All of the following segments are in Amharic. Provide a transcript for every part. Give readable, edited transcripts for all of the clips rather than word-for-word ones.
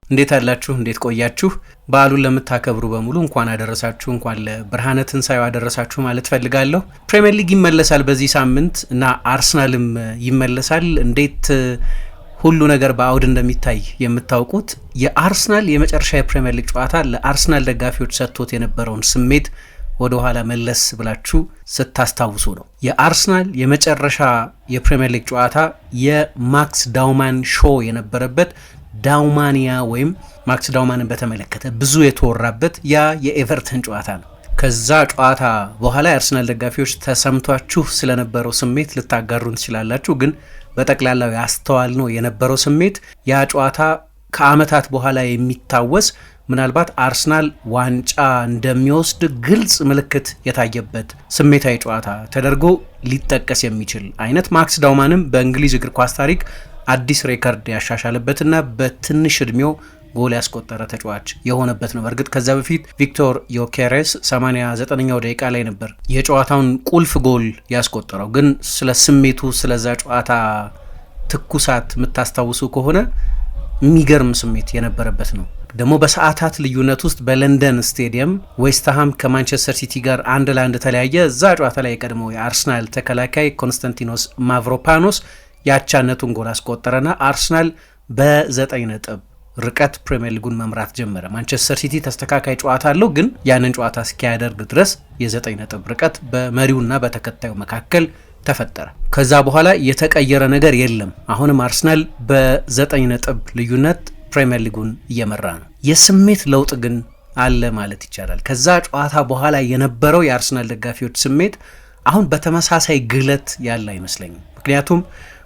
እንዴት አላችሁ? እንዴት ቆያችሁ? በዓሉን ለምታከብሩ በሙሉ እንኳን አደረሳችሁ፣ እንኳን ለብርሃነ ትንሣኤው አደረሳችሁ ማለት ፈልጋለሁ። ፕሪሚየር ሊግ ይመለሳል በዚህ ሳምንት እና አርሰናልም ይመለሳል። እንዴት ሁሉ ነገር በአውድ እንደሚታይ የምታውቁት የአርሰናል የመጨረሻ የፕሪሚየር ሊግ ጨዋታ ለአርሰናል ደጋፊዎች ሰጥቶት የነበረውን ስሜት ወደ ኋላ መለስ ብላችሁ ስታስታውሱ ነው። የአርሰናል የመጨረሻ የፕሪሚየር ሊግ ጨዋታ የማክስ ዳውማን ሾው የነበረበት ዳውማኒያ ወይም ማክስ ዳውማንን በተመለከተ ብዙ የተወራበት ያ የኤቨርተን ጨዋታ ነው። ከዛ ጨዋታ በኋላ የአርሰናል ደጋፊዎች ተሰምቷችሁ ስለነበረው ስሜት ልታጋሩን ትችላላችሁ። ግን በጠቅላላው ያስተዋል ነው የነበረው ስሜት ያ ጨዋታ ከዓመታት በኋላ የሚታወስ ምናልባት አርሰናል ዋንጫ እንደሚወስድ ግልጽ ምልክት የታየበት ስሜታዊ ጨዋታ ተደርጎ ሊጠቀስ የሚችል አይነት ማክስ ዳውማንም በእንግሊዝ እግር ኳስ ታሪክ አዲስ ሬከርድ ያሻሻለበትና በትንሽ እድሜው ጎል ያስቆጠረ ተጫዋች የሆነበት ነው። በእርግጥ ከዛ በፊት ቪክቶር ዮኬሬስ 89ኛው ደቂቃ ላይ ነበር የጨዋታውን ቁልፍ ጎል ያስቆጠረው። ግን ስለ ስሜቱ ስለዛ ጨዋታ ትኩሳት የምታስታውሱ ከሆነ የሚገርም ስሜት የነበረበት ነው። ደግሞ በሰዓታት ልዩነት ውስጥ በለንደን ስቴዲየም ዌስትሃም ከማንቸስተር ሲቲ ጋር 1-1 ተለያየ። እዛ ጨዋታ ላይ የቀድሞው የአርሰናል ተከላካይ ኮንስታንቲኖስ ማቭሮፓኖስ ያቻነቱን ጎል አስቆጠረና አርሰናል በ9 ነጥብ ርቀት ፕሪሚየር ሊጉን መምራት ጀመረ። ማንቸስተር ሲቲ ተስተካካይ ጨዋታ አለው፣ ግን ያንን ጨዋታ እስኪያደርግ ድረስ የ9 ነጥብ ርቀት በመሪውና በተከታዩ መካከል ተፈጠረ። ከዛ በኋላ የተቀየረ ነገር የለም። አሁንም አርሰናል በ9 ነጥብ ልዩነት ፕሪሚየር ሊጉን እየመራ ነው። የስሜት ለውጥ ግን አለ ማለት ይቻላል። ከዛ ጨዋታ በኋላ የነበረው የአርሰናል ደጋፊዎች ስሜት አሁን በተመሳሳይ ግለት ያለ አይመስለኝም። ምክንያቱም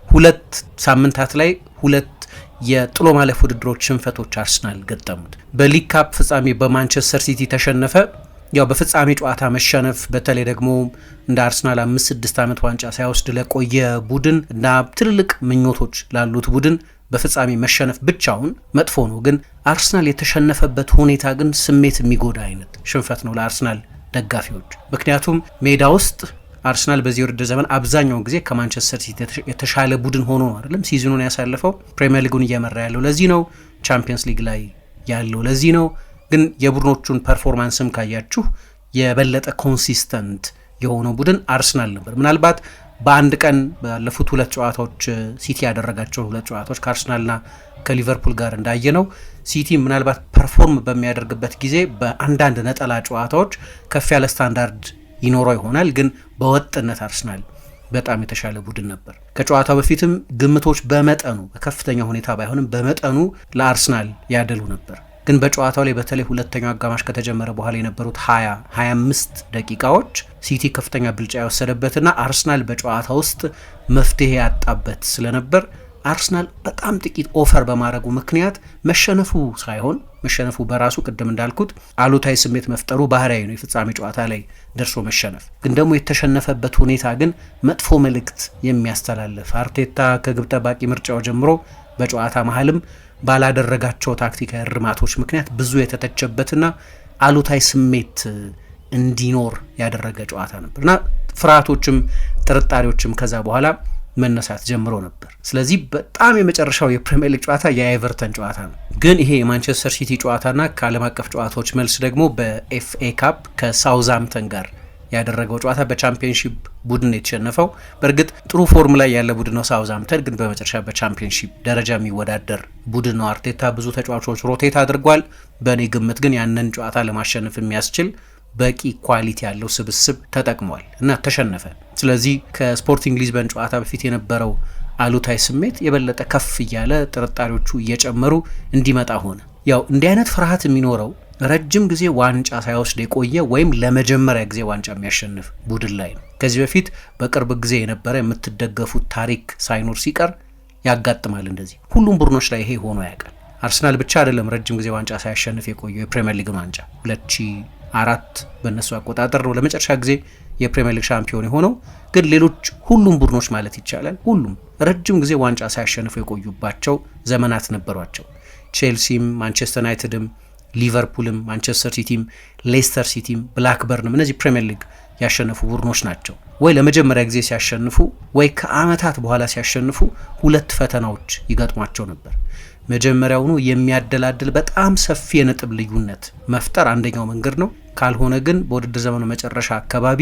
2 ሳምንታት ላይ 2 የጥሎ ማለፍ ውድድሮች ሽንፈቶች አርሰናል ገጠሙት። በሊግ ካፕ ፍጻሜ በማንቸስተር ሲቲ ተሸነፈ። ያው በፍጻሜ ጨዋታ መሸነፍ በተለይ ደግሞ እንደ አርሰናል 5-6 ዓመት ዋንጫ ሳይወስድ ለቆየ ቡድን እና ትልልቅ ምኞቶች ላሉት ቡድን በፍጻሜ መሸነፍ ብቻውን መጥፎ ነው። ግን አርሰናል የተሸነፈበት ሁኔታ ግን ስሜት የሚጎዳ አይነት ሽንፈት ነው ለአርሰናል ደጋፊዎች። ምክንያቱም ሜዳ ውስጥ አርሰናል በዚህ ውድድር ዘመን አብዛኛውን ጊዜ ከማንቸስተር ሲቲ የተሻለ ቡድን ሆኖ ነው አይደለም ሲዝኑን ያሳለፈው። ፕሪሚየር ሊጉን እየመራ ያለው ለዚህ ነው። ቻምፒየንስ ሊግ ላይ ያለው ለዚህ ነው። ግን የቡድኖቹን ፐርፎርማንስም ካያችሁ የበለጠ ኮንሲስተንት የሆነው ቡድን አርሰናል ነበር። ምናልባት በአንድ ቀን ባለፉት 2 ጨዋታዎች ሲቲ ያደረጋቸው 2 ጨዋታዎች ከአርሰናልና ከሊቨርፑል ጋር እንዳየነው ሲቲ ምናልባት ፐርፎርም በሚያደርግበት ጊዜ በአንዳንድ ነጠላ ጨዋታዎች ከፍ ያለ ስታንዳርድ ይኖረው ይሆናል። ግን በወጥነት አርሰናል በጣም የተሻለ ቡድን ነበር። ከጨዋታው በፊትም ግምቶች በመጠኑ በከፍተኛ ሁኔታ ባይሆንም በመጠኑ ለአርሰናል ያደሉ ነበር። ግን በጨዋታው ላይ በተለይ ሁለተኛው አጋማሽ ከተጀመረ በኋላ የነበሩት 20-25 ደቂቃዎች ሲቲ ከፍተኛ ብልጫ የወሰደበትና አርሰናል በጨዋታ ውስጥ መፍትሄ ያጣበት ስለነበር አርሰናል በጣም ጥቂት ኦፈር በማድረጉ ምክንያት መሸነፉ ሳይሆን መሸነፉ በራሱ ቅድም እንዳልኩት አሉታዊ ስሜት መፍጠሩ ባህሪያዊ ነው። የፍጻሜ ጨዋታ ላይ ደርሶ መሸነፍ ግን ደግሞ የተሸነፈበት ሁኔታ ግን መጥፎ መልእክት የሚያስተላልፍ አርቴታ ከግብ ጠባቂ ምርጫው ጀምሮ በጨዋታ መሀልም ባላደረጋቸው ታክቲካዊ እርማቶች ምክንያት ብዙ የተተቸበትና አሉታዊ ስሜት እንዲኖር ያደረገ ጨዋታ ነበርና ፍርሃቶችም ጥርጣሬዎችም ከዛ በኋላ መነሳት ጀምሮ ነበር። ስለዚህ በጣም የመጨረሻው የፕሪሚየር ሊግ ጨዋታ የኤቨርተን ጨዋታ ነው። ግን ይሄ የማንቸስተር ሲቲ ጨዋታና ከዓለም አቀፍ ጨዋታዎች መልስ ደግሞ በኤፍኤ ካፕ ከሳውዝሃምፕተን ጋር ያደረገው ጨዋታ በቻምፒየንሺፕ ቡድን የተሸነፈው። በእርግጥ ጥሩ ፎርም ላይ ያለ ቡድን ነው ሳውዝሃምፕተን፣ ግን በመጨረሻ በቻምፒየንሺፕ ደረጃ የሚወዳደር ቡድን ነው። አርቴታ ብዙ ተጫዋቾች ሮቴት አድርጓል። በእኔ ግምት ግን ያንን ጨዋታ ለማሸነፍ የሚያስችል በቂ ኳሊቲ ያለው ስብስብ ተጠቅሟል እና ተሸነፈ። ስለዚህ ከስፖርቲንግ ሊዝበን ጨዋታ በፊት የነበረው አሉታዊ ስሜት የበለጠ ከፍ እያለ ጥርጣሬዎቹ እየጨመሩ እንዲመጣ ሆነ። ያው እንዲህ አይነት ፍርሃት የሚኖረው ረጅም ጊዜ ዋንጫ ሳይወስድ የቆየ ወይም ለመጀመሪያ ጊዜ ዋንጫ የሚያሸንፍ ቡድን ላይ ነው። ከዚህ በፊት በቅርብ ጊዜ የነበረ የምትደገፉት ታሪክ ሳይኖር ሲቀር ያጋጥማል። እንደዚህ ሁሉም ቡድኖች ላይ ይሄ ሆኖ ያውቃል። አርሰናል ብቻ አይደለም ረጅም ጊዜ ዋንጫ ሳያሸንፍ የቆየው። የፕሪሚየር ሊግን ዋንጫ 2004 በእነሱ አቆጣጠር ነው ለመጨረሻ ጊዜ የፕሪሚየር ሊግ ሻምፒዮን የሆነው። ግን ሌሎች ሁሉም ቡድኖች ማለት ይቻላል ሁሉም ረጅም ጊዜ ዋንጫ ሳያሸንፉ የቆዩባቸው ዘመናት ነበሯቸው። ቼልሲም፣ ማንቸስተር ዩናይትድም፣ ሊቨርፑልም፣ ማንቸስተር ሲቲም፣ ሌስተር ሲቲም፣ ብላክበርንም እነዚህ ፕሪሚየር ሊግ ያሸነፉ ቡድኖች ናቸው። ወይ ለመጀመሪያ ጊዜ ሲያሸንፉ ወይ ከአመታት በኋላ ሲያሸንፉ 2 ፈተናዎች ይገጥሟቸው ነበር። መጀመሪያውኑ የሚያደላድል በጣም ሰፊ የነጥብ ልዩነት መፍጠር አንደኛው መንገድ ነው። ካልሆነ ግን በውድድር ዘመኑ መጨረሻ አካባቢ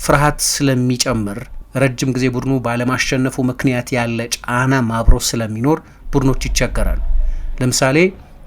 ፍርሃት ስለሚጨምር ረጅም ጊዜ ቡድኑ ባለማሸነፉ ምክንያት ያለ ጫና ማብሮ ስለሚኖር ቡድኖች ይቸገራሉ። ለምሳሌ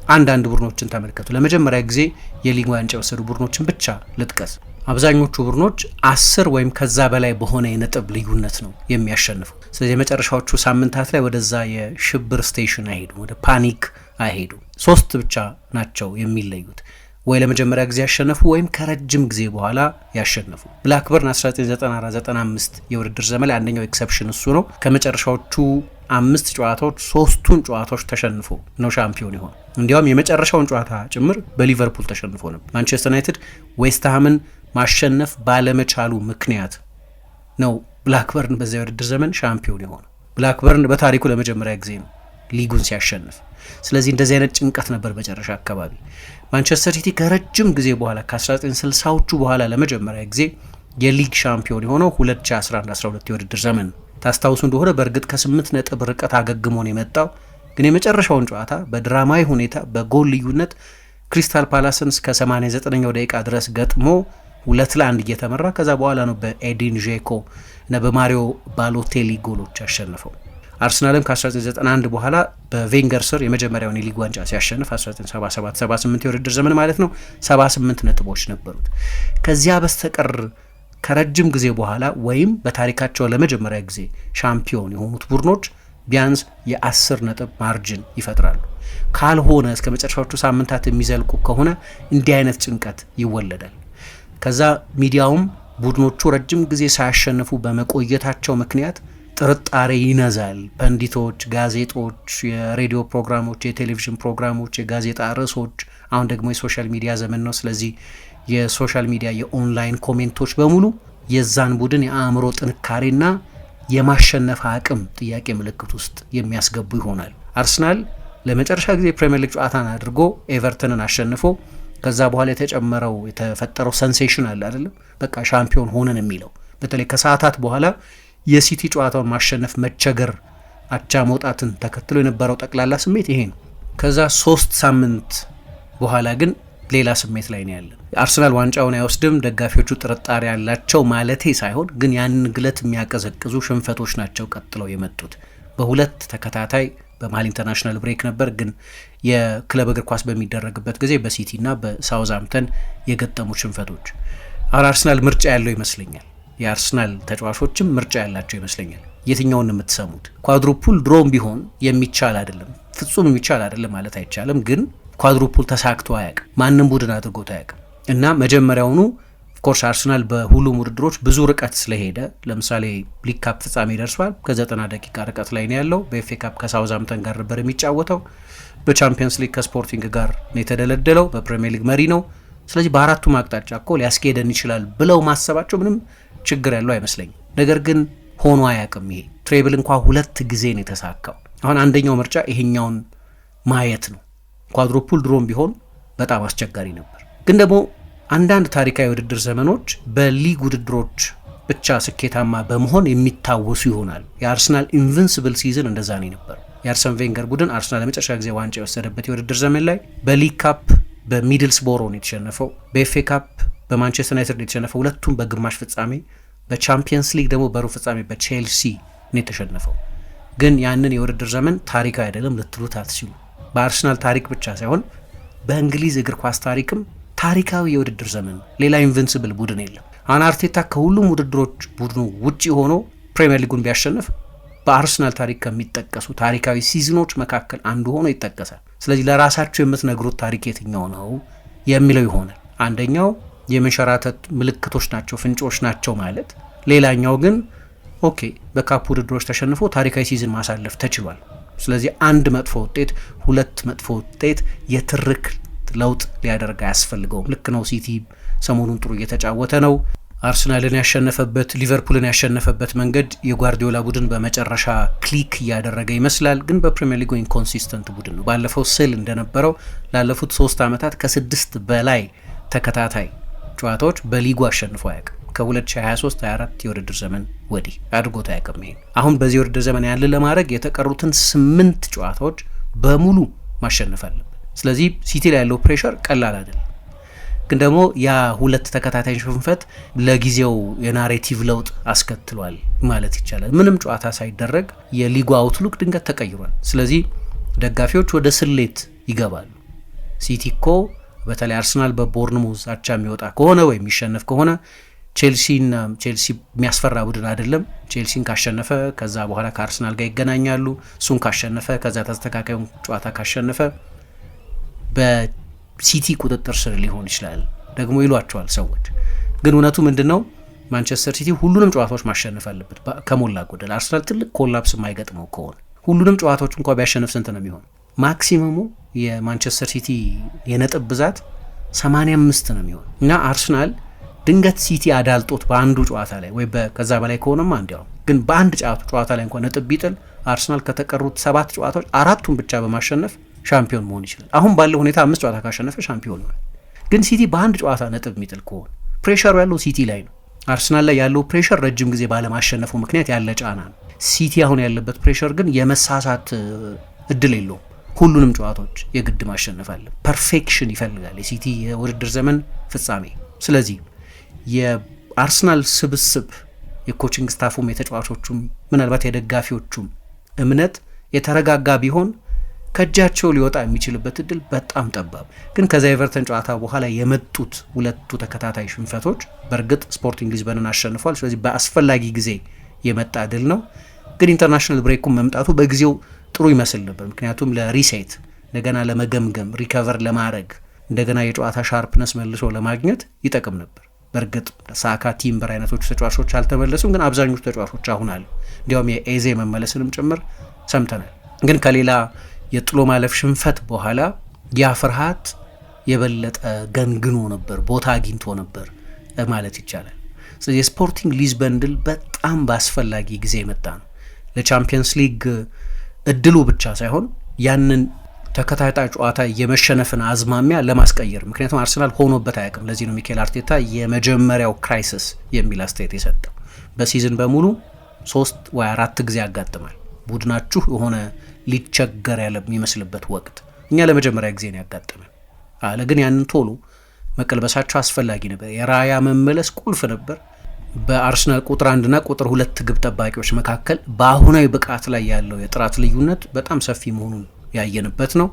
አንዳንድ ቡድኖችን ተመልከቱ። ለመጀመሪያ ጊዜ የሊግ ዋንጫ የወሰዱ ቡድኖችን ብቻ ልጥቀስ። አብዛኞቹ ቡድኖች 10 ወይም ከዛ በላይ በሆነ የነጥብ ልዩነት ነው የሚያሸንፉ። ስለዚህ የመጨረሻዎቹ ሳምንታት ላይ ወደዛ የሽብር ስቴሽን አይሄዱም፣ ወደ ፓኒክ አይሄዱም። 3 ብቻ ናቸው የሚለዩት፣ ወይ ለመጀመሪያ ጊዜ ያሸነፉ ወይም ከረጅም ጊዜ በኋላ ያሸነፉ። ብላክበርን 1994-95 የውድድር ዘመን ላይ አንደኛው ኤክሰፕሽን እሱ ነው። ከመጨረሻዎቹ 5 ጨዋታዎች 3ቱን ጨዋታዎች ተሸንፎ ነው ሻምፒዮን ይሆን። እንዲያውም የመጨረሻውን ጨዋታ ጭምር በሊቨርፑል ተሸንፎ ነበር። ማንቸስተር ዩናይትድ ዌስትሃምን ማሸነፍ ባለመቻሉ ምክንያት ነው ብላክበርን በዚያ የውድድር ዘመን ሻምፒዮን የሆነው። ብላክበርን በታሪኩ ለመጀመሪያ ጊዜ ነው ሊጉን ሲያሸንፍ። ስለዚህ እንደዚህ አይነት ጭንቀት ነበር መጨረሻ አካባቢ። ማንቸስተር ሲቲ ከረጅም ጊዜ በኋላ ከ1960ዎቹ በኋላ ለመጀመሪያ ጊዜ የሊግ ሻምፒዮን የሆነው 2011-12 የውድድር ዘመን። ታስታውሱ እንደሆነ በእርግጥ ከ8 ነጥብ ርቀት አገግሞ ነው የመጣው። ግን የመጨረሻውን ጨዋታ በድራማዊ ሁኔታ በጎል ልዩነት ክሪስታል ፓላስን እስከ 89ኛው ደቂቃ ድረስ ገጥሞ 2-1 እየተመራ ከዛ በኋላ ነው በኤዲን ዤኮ እና በማሪዮ ባሎቴሊ ጎሎች ያሸነፈው። አርሰናልም ከ1991 በኋላ በቬንገር ስር የመጀመሪያውን የሊግ ዋንጫ ሲያሸንፍ 1977-78 የውድድር ዘመን ማለት ነው 78 ነጥቦች ነበሩት። ከዚያ በስተቀር ከረጅም ጊዜ በኋላ ወይም በታሪካቸው ለመጀመሪያ ጊዜ ሻምፒዮን የሆኑት ቡድኖች ቢያንስ የ10 ነጥብ ማርጅን ይፈጥራሉ። ካልሆነ እስከ መጨረሻዎቹ ሳምንታት የሚዘልቁ ከሆነ እንዲህ አይነት ጭንቀት ይወለዳል። ከዛ ሚዲያውም ቡድኖቹ ረጅም ጊዜ ሳያሸንፉ በመቆየታቸው ምክንያት ጥርጣሬ ይነዛል። ፐንዲቶች፣ ጋዜጦች፣ የሬዲዮ ፕሮግራሞች፣ የቴሌቪዥን ፕሮግራሞች፣ የጋዜጣ ርዕሶች፣ አሁን ደግሞ የሶሻል ሚዲያ ዘመን ነው። ስለዚህ የሶሻል ሚዲያ የኦንላይን ኮሜንቶች በሙሉ የዛን ቡድን የአእምሮ ጥንካሬና የማሸነፍ አቅም ጥያቄ ምልክት ውስጥ የሚያስገቡ ይሆናል። አርሰናል ለመጨረሻ ጊዜ ፕሪሚየር ሊግ ጨዋታን አድርጎ ኤቨርተንን አሸንፎ ከዛ በኋላ የተፈጠረው ሰንሴሽን አለ አይደለም፣ በቃ ሻምፒዮን ሆነን የሚለው በተለይ ከሰዓታት በኋላ የሲቲ ጨዋታውን ማሸነፍ መቸገር፣ አቻ መውጣትን ተከትሎ የነበረው ጠቅላላ ስሜት ይሄ ነው። ከዛ 3 ሳምንት በኋላ ግን ሌላ ስሜት ላይ ነው ያለን። አርሰናል ዋንጫውን አይወስድም፣ ደጋፊዎቹ ጥርጣሬ ያላቸው ማለቴ ሳይሆን ግን ያንን ግለት የሚያቀዘቅዙ ሽንፈቶች ናቸው ቀጥለው የመጡት። በሁለት ተከታታይ በመሀል ኢንተርናሽናል ብሬክ ነበር፣ ግን የክለብ እግር ኳስ በሚደረግበት ጊዜ በሲቲ እና በሳውዝሃምፕተን የገጠሙ ሽንፈቶች። አሁን አርሰናል ምርጫ ያለው ይመስለኛል። የአርሰናል ተጫዋቾችም ምርጫ ያላቸው ይመስለኛል። የትኛውን የምትሰሙት? ኳድሩፑል ድሮም ቢሆን የሚቻል አይደለም፣ ፍጹም የሚቻል አይደለም ማለት አይቻልም፣ ግን ኳድሩፑል ተሳክቶ አያውቅም፣ ማንም ቡድን አድርጎት አያውቅም። እና መጀመሪያውኑ ኦፍኮርስ አርሰናል በሁሉም ውድድሮች ብዙ ርቀት ስለሄደ ለምሳሌ ሊግ ካፕ ፍጻሜ ደርሷል። ከ90 ደቂቃ ርቀት ላይ ነው ያለው። በኤፍኤ ካፕ ከሳውዝሃምፕተን ጋር ነበር የሚጫወተው። በቻምፒየንስ ሊግ ከስፖርቲንግ ጋር ነው የተደለደለው። በፕሪሚየር ሊግ መሪ ነው። ስለዚህ በአራቱም አቅጣጫ እኮ ሊያስኬደን ይችላል ብለው ማሰባቸው ምንም ችግር ያለው አይመስለኝም። ነገር ግን ሆኖ አያውቅም። ይሄ ትሬብል እንኳ 2 ጊዜ ነው የተሳካው። አሁን አንደኛው ምርጫ ይሄኛውን ማየት ነው። ኳድሩፑል ድሮም ቢሆን በጣም አስቸጋሪ ነበር። ግን ደግሞ አንዳንድ ታሪካዊ ውድድር ዘመኖች በሊግ ውድድሮች ብቻ ስኬታማ በመሆን የሚታወሱ ይሆናል። የአርሰናል ኢንቪንሲብል ሲዝን እንደዛ ነው ነበር። የአርሰን ቬንገር ቡድን አርሰናል ለመጨረሻ ጊዜ ዋንጫ የወሰደበት የውድድር ዘመን ላይ በሊግ ካፕ በሚድልስቦሮ ነው የተሸነፈው። በኤፍኤ ካፕ በማንቸስተር ዩናይትድ የተሸነፈው፣ ሁለቱም በግማሽ ፍጻሜ። በቻምፒየንስ ሊግ ደግሞ በሩብ ፍጻሜ በቼልሲ ነው የተሸነፈው። ግን ያንን የውድድር ዘመን ታሪካዊ አይደለም ልትሉት አትችሉ። በአርሰናል ታሪክ ብቻ ሳይሆን በእንግሊዝ እግር ኳስ ታሪክም ታሪካዊ የውድድር ዘመን ነው። ሌላ ኢንቪንሲብል ቡድን የለም። አሁን አርቴታ ከሁሉም ውድድሮች ቡድኑ ውጪ ሆኖ ፕሪሚየር ሊጉን ቢያሸንፍ በአርሰናል ታሪክ ከሚጠቀሱ ታሪካዊ ሲዝኖች መካከል አንዱ ሆኖ ይጠቀሳል። ስለዚህ ለራሳቸው የምትነግሩት ታሪክ የትኛው ነው የሚለው ይሆናል። አንደኛው የመንሸራተት ምልክቶች ናቸው፣ ፍንጮች ናቸው ማለት። ሌላኛው ግን ኦኬ በካፕ ውድድሮች ተሸንፎ ታሪካዊ ሲዝን ማሳለፍ ተችሏል። ስለዚህ አንድ መጥፎ ውጤት፣ 2 መጥፎ ውጤት የትርክ ለውጥ ሊያደርግ አያስፈልገውም። ልክ ነው። ሲቲ ሰሞኑን ጥሩ እየተጫወተ ነው። አርሰናልን ያሸነፈበት፣ ሊቨርፑልን ያሸነፈበት መንገድ የጓርዲዮላ ቡድን በመጨረሻ ክሊክ እያደረገ ይመስላል። ግን በፕሪሚየር ሊጉ ኢንኮንሲስተንት ቡድን ነው። ባለፈው ስል እንደነበረው ላለፉት 3 ዓመታት ከ6 በላይ ተከታታይ ጨዋታዎች በሊጉ አሸንፎ አያውቅም። ከ2023-24 የውድድር ዘመን ወዲህ አድርጎት አያውቅም። ይሄን አሁን በዚህ የውድድር ዘመን ያለ ለማድረግ የተቀሩትን 8 ጨዋታዎች በሙሉ ማሸነፍ አለበት። ስለዚህ ሲቲ ላይ ያለው ፕሬሸር ቀላል አይደለም። ግን ደግሞ ያ 2 ተከታታይ ሽንፈት ለጊዜው የናሬቲቭ ለውጥ አስከትሏል ማለት ይቻላል። ምንም ጨዋታ ሳይደረግ የሊጉ አውትሉክ ድንገት ተቀይሯል። ስለዚህ ደጋፊዎች ወደ ስሌት ይገባሉ። ሲቲ እኮ በተለይ አርሰናል በቦርንሙዝ አቻ የሚወጣ ከሆነ ወይም የሚሸነፍ ከሆነ ቼልሲ የሚያስፈራ ቡድን አይደለም። ቼልሲን ካሸነፈ ከዛ በኋላ ከአርሰናል ጋር ይገናኛሉ። እሱን ካሸነፈ ከዛ ተስተካካዩን ጨዋታ ካሸነፈ በሲቲ ቁጥጥር ስር ሊሆን ይችላል ደግሞ ይሏቸዋል ሰዎች። ግን እውነቱ ምንድነው? ማንቸስተር ሲቲ ሁሉንም ጨዋታዎች ማሸነፍ አለበት ከሞላ ጎደል። አርሰናል ትልቅ ኮላፕስ የማይገጥመው ከሆነ ሁሉንም ጨዋታዎች እንኳ ቢያሸንፍ ስንት ነው የሚሆነው? ማክሲመሙ የማንቸስተር ሲቲ የነጥብ ብዛት 85 ነው የሚሆነው እና አርሰናል ድንገት ሲቲ አዳልጦት በአንዱ ጨዋታ ላይ ወይ ከዛ በላይ ከሆነማ እንዲያው ግን በአንድ ጨዋታ ላይ እንኳን ነጥብ ቢጥል አርሰናል ከተቀሩት 7 ጨዋታዎች 4ቱን ብቻ በማሸነፍ ሻምፒዮን መሆን ይችላል። አሁን ባለው ሁኔታ 5 ጨዋታ ካሸነፈ ሻምፒዮን ነው። ግን ሲቲ በአንድ ጨዋታ ነጥብ የሚጥል ከሆነ ፕሬሸሩ ያለው ሲቲ ላይ ነው። አርሰናል ላይ ያለው ፕሬሸር ረጅም ጊዜ ባለማሸነፉ ምክንያት ያለ ጫና ነው። ሲቲ አሁን ያለበት ፕሬሸር ግን የመሳሳት እድል የለውም። ሁሉንም ጨዋታዎች የግድ ማሸነፍ አለ። ፐርፌክሽን ይፈልጋል የሲቲ የውድድር ዘመን ፍጻሜ። ስለዚህ የአርሰናል ስብስብ የኮችንግ ስታፉም የተጫዋቾቹም ምናልባት የደጋፊዎቹም እምነት የተረጋጋ ቢሆን ከእጃቸው ሊወጣ የሚችልበት እድል በጣም ጠባብ። ግን ከዛ ኤቨርተን ጨዋታ በኋላ የመጡት 2 ተከታታይ ሽንፈቶች በእርግጥ ስፖርቲንግ ሊዝበንን አሸንፏል። ስለዚህ በአስፈላጊ ጊዜ የመጣ ድል ነው። ግን ኢንተርናሽናል ብሬኩም መምጣቱ በጊዜው ጥሩ ይመስል ነበር። ምክንያቱም ለሪሴት እንደገና ለመገምገም ሪከቨር ለማድረግ እንደገና የጨዋታ ሻርፕነስ መልሶ ለማግኘት ይጠቅም ነበር። በእርግጥ ሳካ፣ ቲምበር አይነቶቹ ተጫዋቾች አልተመለሱም። ግን አብዛኞቹ ተጫዋቾች አሁን አሉ። እንዲያውም የኤዜ መመለስንም ጭምር ሰምተናል። ግን ከሌላ የጥሎ ማለፍ ሽንፈት በኋላ ያ ፍርሃት የበለጠ ገንግኖ ነበር፣ ቦታ አግኝቶ ነበር ማለት ይቻላል። ስለዚህ የስፖርቲንግ ሊዝበን ድል በጣም በአስፈላጊ ጊዜ የመጣ ነው። ለቻምፒየንስ ሊግ እድሉ ብቻ ሳይሆን ያንን ተከታታይ ጨዋታ የመሸነፍን አዝማሚያ ለማስቀየር። ምክንያቱም አርሰናል ሆኖበት አያውቅም። ለዚህ ነው ሚኬል አርቴታ የመጀመሪያው ክራይሲስ የሚል አስተያየት የሰጠው። በሲዝን በሙሉ 3 ወይ 4 ጊዜ ያጋጥማል ቡድናችሁ የሆነ ሊቸገር ያለ የሚመስልበት ወቅት። እኛ ለመጀመሪያ ጊዜ ነው ያጋጠመን አለ። ግን ያንን ቶሎ መቀልበሳቸው አስፈላጊ ነበር። የራያ መመለስ ቁልፍ ነበር። በአርሰናል ቁጥር 1 እና ቁጥር 2 ግብ ጠባቂዎች መካከል በአሁናዊ ብቃት ላይ ያለው የጥራት ልዩነት በጣም ሰፊ መሆኑን ያየንበት ነው።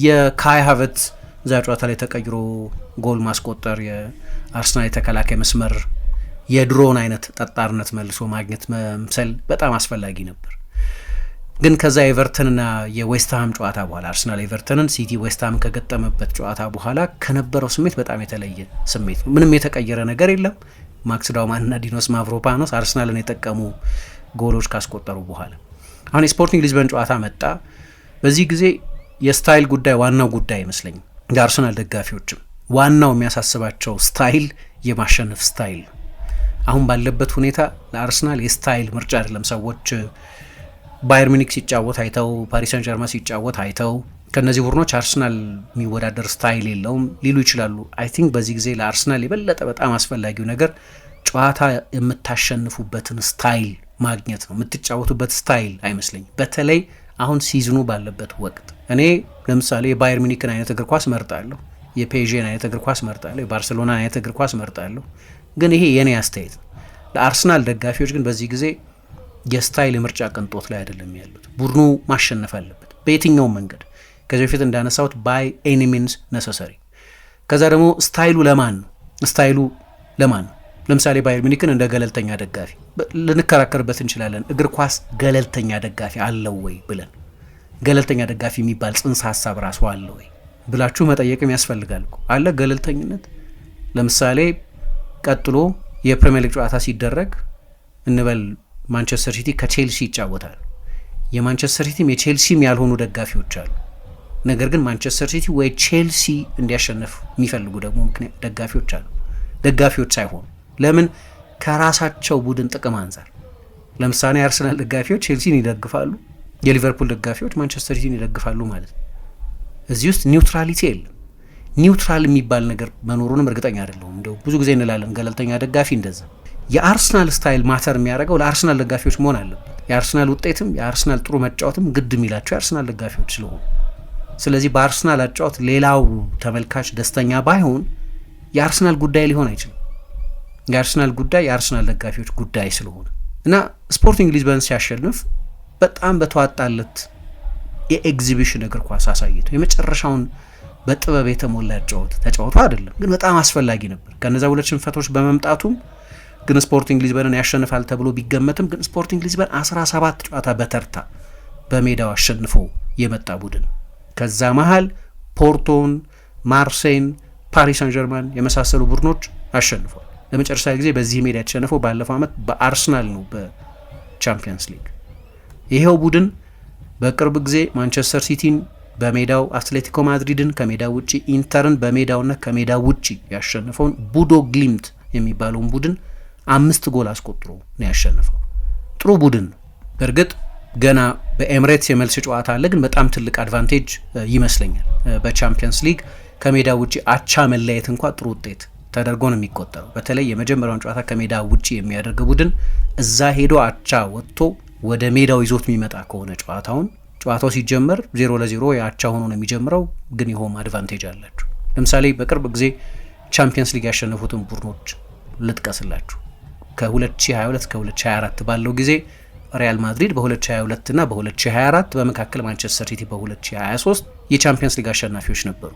የካይ ሃቨርትዝ እዛ ጨዋታ ላይ ተቀይሮ ጎል ማስቆጠር የአርሰናል የተከላካይ መስመር የድሮውን አይነት ጠጣርነት መልሶ ማግኘት መምሰል በጣም አስፈላጊ ነበር። ግን ከዛ ኤቨርተንና የዌስትሃም ጨዋታ በኋላ አርሰናል ኤቨርተንን፣ ሲቲ ዌስትሃምን ከገጠመበት ጨዋታ በኋላ ከነበረው ስሜት በጣም የተለየ ስሜት ነው። ምንም የተቀየረ ነገር የለም። ማክስ ዳውማንና ዲኖስ ማቭሮፓኖስ አርሰናልን የጠቀሙ ጎሎች ካስቆጠሩ በኋላ አሁን የስፖርቲንግ ሊዝበን ጨዋታ መጣ። በዚህ ጊዜ የስታይል ጉዳይ ዋናው ጉዳይ አይመስለኝም። የአርሰናል ደጋፊዎችም ዋናው የሚያሳስባቸው ስታይል የማሸነፍ ስታይል ነው። አሁን ባለበት ሁኔታ ለአርሰናል የስታይል ምርጫ አይደለም። ሰዎች ባየር ሚኒክ ሲጫወት አይተው፣ ፓሪስ ሰን ጀርማ ሲጫወት አይተው ከነዚህ ቡድኖች አርሰናል የሚወዳደር ስታይል የለውም ሊሉ ይችላሉ። አይ ቲንክ በዚህ ጊዜ ለአርሰናል የበለጠ በጣም አስፈላጊው ነገር ጨዋታ የምታሸንፉበትን ስታይል ማግኘት ነው። የምትጫወቱበት ስታይል አይመስለኝም። በተለይ አሁን ሲዝኑ ባለበት ወቅት እኔ ለምሳሌ የባየር ሚኒክን አይነት እግር ኳስ መርጣለሁ፣ የፔዥን አይነት እግር ኳስ መርጣለሁ፣ የባርሴሎና አይነት እግር ኳስ መርጣለሁ። ግን ይሄ የኔ አስተያየት ነው። ለአርሰናል ደጋፊዎች ግን በዚህ ጊዜ የስታይል የምርጫ ቅንጦት ላይ አይደለም ያሉት። ቡድኑ ማሸነፍ አለበት በየትኛውም መንገድ። ከዚህ በፊት እንዳነሳሁት ባይ ኤኒ ሚንስ ነሰሰሪ። ከዛ ደግሞ ስታይሉ ለማን ነው? ስታይሉ ለማን ነው? ለምሳሌ ባየር ሚኒክን እንደ ገለልተኛ ደጋፊ ልንከራከርበት እንችላለን። እግር ኳስ ገለልተኛ ደጋፊ አለው ወይ ብለን ገለልተኛ ደጋፊ የሚባል ጽንሰ ሀሳብ ራሱ አለ ወይ ብላችሁ መጠየቅም ያስፈልጋል እኮ። አለ ገለልተኝነት። ለምሳሌ ቀጥሎ የፕሪሚየር ሊግ ጨዋታ ሲደረግ እንበል ማንቸስተር ሲቲ ከቼልሲ ይጫወታል። የማንቸስተር ሲቲም የቼልሲም ያልሆኑ ደጋፊዎች አሉ። ነገር ግን ማንቸስተር ሲቲ ወይ ቼልሲ እንዲያሸንፍ የሚፈልጉ ደግሞ ምክንያት ደጋፊዎች አሉ። ደጋፊዎች ሳይሆኑ ለምን? ከራሳቸው ቡድን ጥቅም አንጻር። ለምሳሌ የአርሰናል ደጋፊዎች ቼልሲን ይደግፋሉ፣ የሊቨርፑል ደጋፊዎች ማንቸስተር ሲቲን ይደግፋሉ ማለት ነው። እዚህ ውስጥ ኒውትራሊቲ የለም። ኒውትራል የሚባል ነገር መኖሩንም እርግጠኛ አይደለሁም። እንደው ብዙ ጊዜ እንላለን ገለልተኛ ደጋፊ እንደዛ። የአርሰናል ስታይል ማተር የሚያደርገው ለአርሰናል ደጋፊዎች መሆን አለበት። የአርሰናል ውጤትም የአርሰናል ጥሩ መጫወትም ግድ የሚላቸው የአርሰናል ደጋፊዎች ስለሆኑ፣ ስለዚህ በአርሰናል አጫወት ሌላው ተመልካች ደስተኛ ባይሆን የአርሰናል ጉዳይ ሊሆን አይችልም። የአርሰናል ጉዳይ የአርሰናል ደጋፊዎች ጉዳይ ስለሆነ እና ስፖርቲንግ ሊዝበን ሲያሸንፍ በጣም በተዋጣለት የኤግዚቢሽን እግር ኳስ አሳይተው የመጨረሻውን በጥበብ የተሞላ ተጫወቱ አይደለም፣ ግን በጣም አስፈላጊ ነበር። ከነዛ ሁለት ሽንፈቶች በመምጣቱም ግን ስፖርቲንግ ሊዝበንን ያሸንፋል ተብሎ ቢገመትም ግን ስፖርቲንግ ሊዝበን 17 ጨዋታ በተርታ በሜዳው አሸንፎ የመጣ ቡድን፣ ከዛ መሃል ፖርቶን፣ ማርሴይን፣ ፓሪስ ሳን ጀርማን የመሳሰሉ ቡድኖች አሸንፏል። ለመጨረሻ ጊዜ በዚህ ሜዳ የተሸነፈው ባለፈው ዓመት በአርሰናል ነው በቻምፒየንስ ሊግ። ይሄው ቡድን በቅርብ ጊዜ ማንቸስተር ሲቲን በሜዳው፣ አትሌቲኮ ማድሪድን ከሜዳው ውጪ፣ ኢንተርን በሜዳውና ከሜዳው ውጪ ያሸነፈውን ቡዶ ግሊምት የሚባለውን ቡድን 5 ጎል አስቆጥሮ ነው ያሸነፈው። ጥሩ ቡድን ነው። በእርግጥ ገና በኤምሬትስ የመልስ ጨዋታ አለ፣ ግን በጣም ትልቅ አድቫንቴጅ ይመስለኛል። በቻምፒየንስ ሊግ ከሜዳ ውጪ አቻ መለየት እንኳ ጥሩ ውጤት ተደርጎ ነው የሚቆጠረው። በተለይ የመጀመሪያውን ጨዋታ ከሜዳ ውጪ የሚያደርግ ቡድን እዛ ሄዶ አቻ ወጥቶ ወደ ሜዳው ይዞት የሚመጣ ከሆነ ጨዋታው ሲጀመር 0-0 የአቻ ሆኖ ነው የሚጀምረው፣ ግን የሆም አድቫንቴጅ አላቸው። ለምሳሌ በቅርብ ጊዜ ቻምፒየንስ ሊግ ያሸነፉትን ቡድኖች ልጥቀስላችሁ። ከ2022 እስከ 2024 ባለው ጊዜ ሪያል ማድሪድ በ2022 እና በ2024 በመካከል ማንቸስተር ሲቲ በ2023 የቻምፒየንስ ሊግ አሸናፊዎች ነበሩ።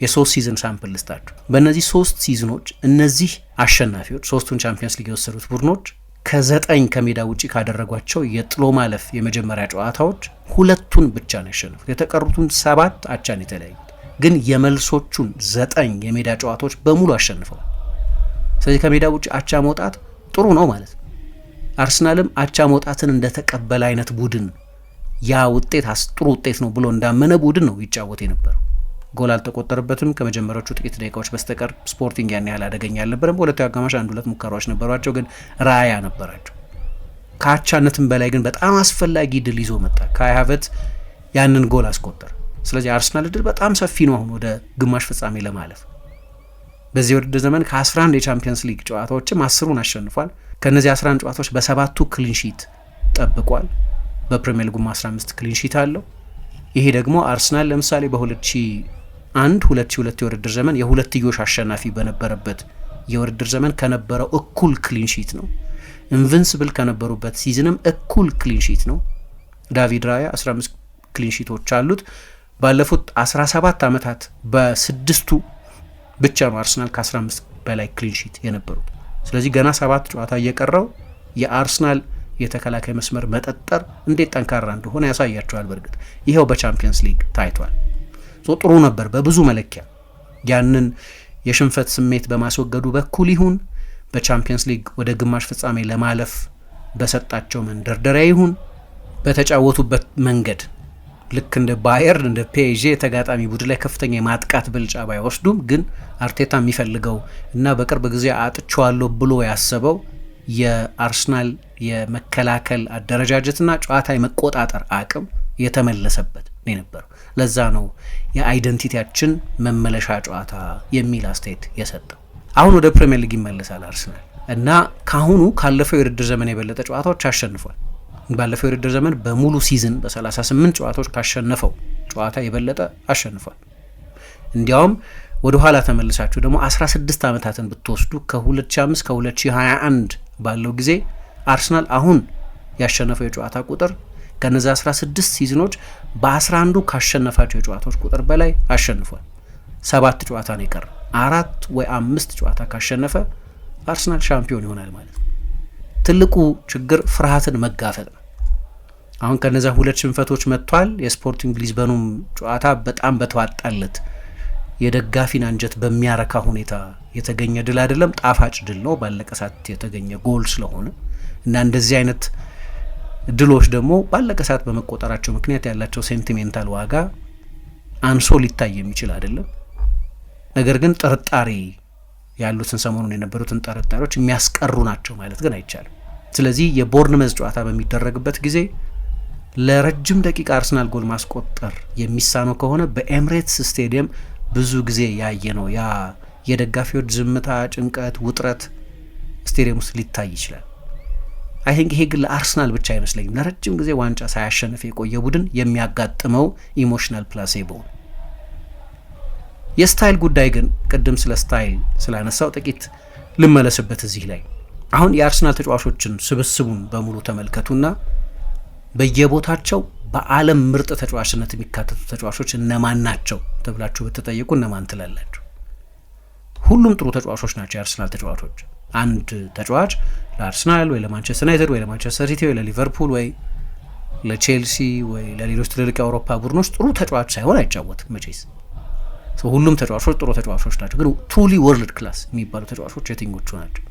የ3 ሲዝን ሳምፕል ልስጣችሁ። በእነዚህ 3 ሲዝኖች እነዚህ አሸናፊዎች ሶስቱን ቻምፒየንስ ሊግ የወሰዱት ቡድኖች ከ9 ከሜዳ ውጪ ካደረጓቸው የጥሎ ማለፍ የመጀመሪያ ጨዋታዎች 2ቱን ብቻ ነው ያሸነፉት። የተቀሩትን 7 አቻን የተለያዩት፣ ግን የመልሶቹን 9 የሜዳ ጨዋታዎች በሙሉ አሸንፈዋል። ስለዚህ ከሜዳ ውጪ አቻ መውጣት ጥሩ ነው ማለት ነው። አርሰናልም አቻ መውጣትን እንደተቀበለ አይነት ቡድን ያ ውጤት ጥሩ ውጤት ነው ብሎ እንዳመነ ቡድን ነው ይጫወት የነበረው። ጎል አልተቆጠረበትም ከመጀመሪያዎቹ ጥቂት ደቂቃዎች በስተቀር። ስፖርቲንግ ያን ያህል አደገኛ አልነበረም። በሁለተኛው አጋማሽ 1-2 ሙከራዎች ነበሯቸው፣ ግን ራያ ነበራቸው። ከአቻነትም በላይ ግን በጣም አስፈላጊ ድል ይዞ መጣ። ካይ ሃቨርትዝ ያንን ጎል አስቆጠረ። ስለዚህ አርሰናል ድል በጣም ሰፊ ነው አሁን ወደ ግማሽ ፍጻሜ ለማለፍ። በዚህ ውድድር ዘመን ከ11 የቻምፒየንስ ሊግ ጨዋታዎችም 10ን አሸንፏል። ከነዚህ 11 ጨዋታዎች በ7ቱ ክሊንሺት ጠብቋል። በፕሪሚየር ሊጉም 15 ክሊንሺት አለው። ይሄ ደግሞ አርሰናል ለምሳሌ በ2001-2002 የውድድር ዘመን የሁለትዮሽ አሸናፊ በነበረበት የውድድር ዘመን ከነበረው እኩል ክሊንሺት ነው። ኢንቪንሲብል ከነበሩበት ሲዝንም እኩል ክሊንሺት ነው። ዳቪድ ራያ 15 ክሊንሺቶች አሉት። ባለፉት 17 ዓመታት በ6ቱ ብቻ ነው አርሰናል ከ15 በላይ ክሊንሺት የነበሩት። ስለዚህ ገና 7 ጨዋታ እየቀረው የአርሰናል የተከላካይ መስመር መጠጠር እንዴት ጠንካራ እንደሆነ ያሳያቸዋል። በእርግጥ ይሄው በቻምፒየንስ ሊግ ታይቷል። ጥሩ ነበር በብዙ መለኪያ። ያንን የሽንፈት ስሜት በማስወገዱ በኩል ይሁን በቻምፒየንስ ሊግ ወደ ግማሽ ፍጻሜ ለማለፍ በሰጣቸው መንደርደሪያ ይሁን በተጫወቱበት መንገድ ልክ እንደ ባየርን እንደ ፒኤስጂ ተጋጣሚ ቡድን ላይ ከፍተኛ የማጥቃት ብልጫ ባይወስዱም ግን አርቴታ የሚፈልገው እና በቅርብ ጊዜ አጥቻለሁ ብሎ ያሰበው የአርሰናል የመከላከል አደረጃጀትና ጨዋታ የመቆጣጠር አቅም የተመለሰበት ነው የነበረው። ለዛ ነው የአይደንቲቲያችን መመለሻ ጨዋታ የሚል አስተያየት የሰጠው። አሁን ወደ ፕሪሚየር ሊግ ይመለሳል አርሰናል እና ካሁኑ ካለፈው የውድድር ዘመን የበለጠ ጨዋታዎች አሸንፏል። ባለፈው የውድድር ዘመን በሙሉ ሲዝን በ38 ጨዋታዎች ካሸነፈው ጨዋታ የበለጠ አሸንፏል። እንዲያውም ወደ ኋላ ተመልሳችሁ ደግሞ 16 ዓመታትን ብትወስዱ ከ2005 ከ2021 ባለው ጊዜ አርሰናል አሁን ያሸነፈው የጨዋታ ቁጥር ከነዛ 16 ሲዝኖች በ11ዱ ካሸነፋቸው የጨዋታዎች ቁጥር በላይ አሸንፏል። 7 ጨዋታ ነው የቀረ። 4 ወይ 5 ጨዋታ ካሸነፈ አርሰናል ሻምፒዮን ይሆናል ማለት ነው። ትልቁ ችግር ፍርሃትን መጋፈጥ ነው። አሁን ከነዛ 2 ሽንፈቶች መጥቷል። የስፖርቲንግ ሊዝበኑም ጨዋታ በጣም በተዋጣለት የደጋፊን አንጀት በሚያረካ ሁኔታ የተገኘ ድል አይደለም፣ ጣፋጭ ድል ነው። ባለቀ ሰዓት የተገኘ ጎል ስለሆነ እና እንደዚህ አይነት ድሎች ደግሞ ባለቀ ሰዓት በመቆጠራቸው ምክንያት ያላቸው ሴንቲሜንታል ዋጋ አንሶ ሊታይ የሚችል አይደለም። ነገር ግን ጥርጣሬ ያሉትን ሰሞኑን የነበሩትን ጥርጣሬዎች የሚያስቀሩ ናቸው ማለት ግን አይቻልም። ስለዚህ የቦርንመዝ ጨዋታ በሚደረግበት ጊዜ ለረጅም ደቂቃ አርሰናል ጎል ማስቆጠር የሚሳነው ከሆነ በኤምሬትስ ስቴዲየም ብዙ ጊዜ ያየ ነው። ያ የደጋፊዎች ዝምታ፣ ጭንቀት፣ ውጥረት ስቴዲየም ውስጥ ሊታይ ይችላል። አይ ቲንክ ይሄ ግን ለአርሰናል ብቻ አይመስለኝም። ለረጅም ጊዜ ዋንጫ ሳያሸንፍ የቆየ ቡድን የሚያጋጥመው ኢሞሽናል ፕላሴቦ። የስታይል ጉዳይ ግን ቅድም ስለ ስታይል ስላነሳው ጥቂት ልመለስበት እዚህ ላይ። አሁን የአርሰናል ተጫዋቾችን ስብስቡን በሙሉ ተመልከቱና በየቦታቸው በዓለም ምርጥ ተጫዋችነት የሚካተቱ ተጫዋቾች እነማን ናቸው ተብላችሁ ብትጠይቁ እነማን ትላላችሁ? ሁሉም ጥሩ ተጫዋቾች ናቸው የአርሰናል ተጫዋቾች። አንድ ተጫዋች ለአርሰናል ወይ ለማንቸስተር ዩናይትድ ወይ ለማንቸስተር ሲቲ ወይ ለሊቨርፑል ወይ ለቼልሲ ወይ ለሌሎች ትልልቅ የአውሮፓ ቡድኖች ጥሩ ተጫዋች ሳይሆን አይጫወትም መቼስ። ሁሉም ተጫዋቾች ጥሩ ተጫዋቾች ናቸው። ግን ቱሊ ወርልድ ክላስ የሚባሉ ተጫዋቾች የትኞቹ ናቸው?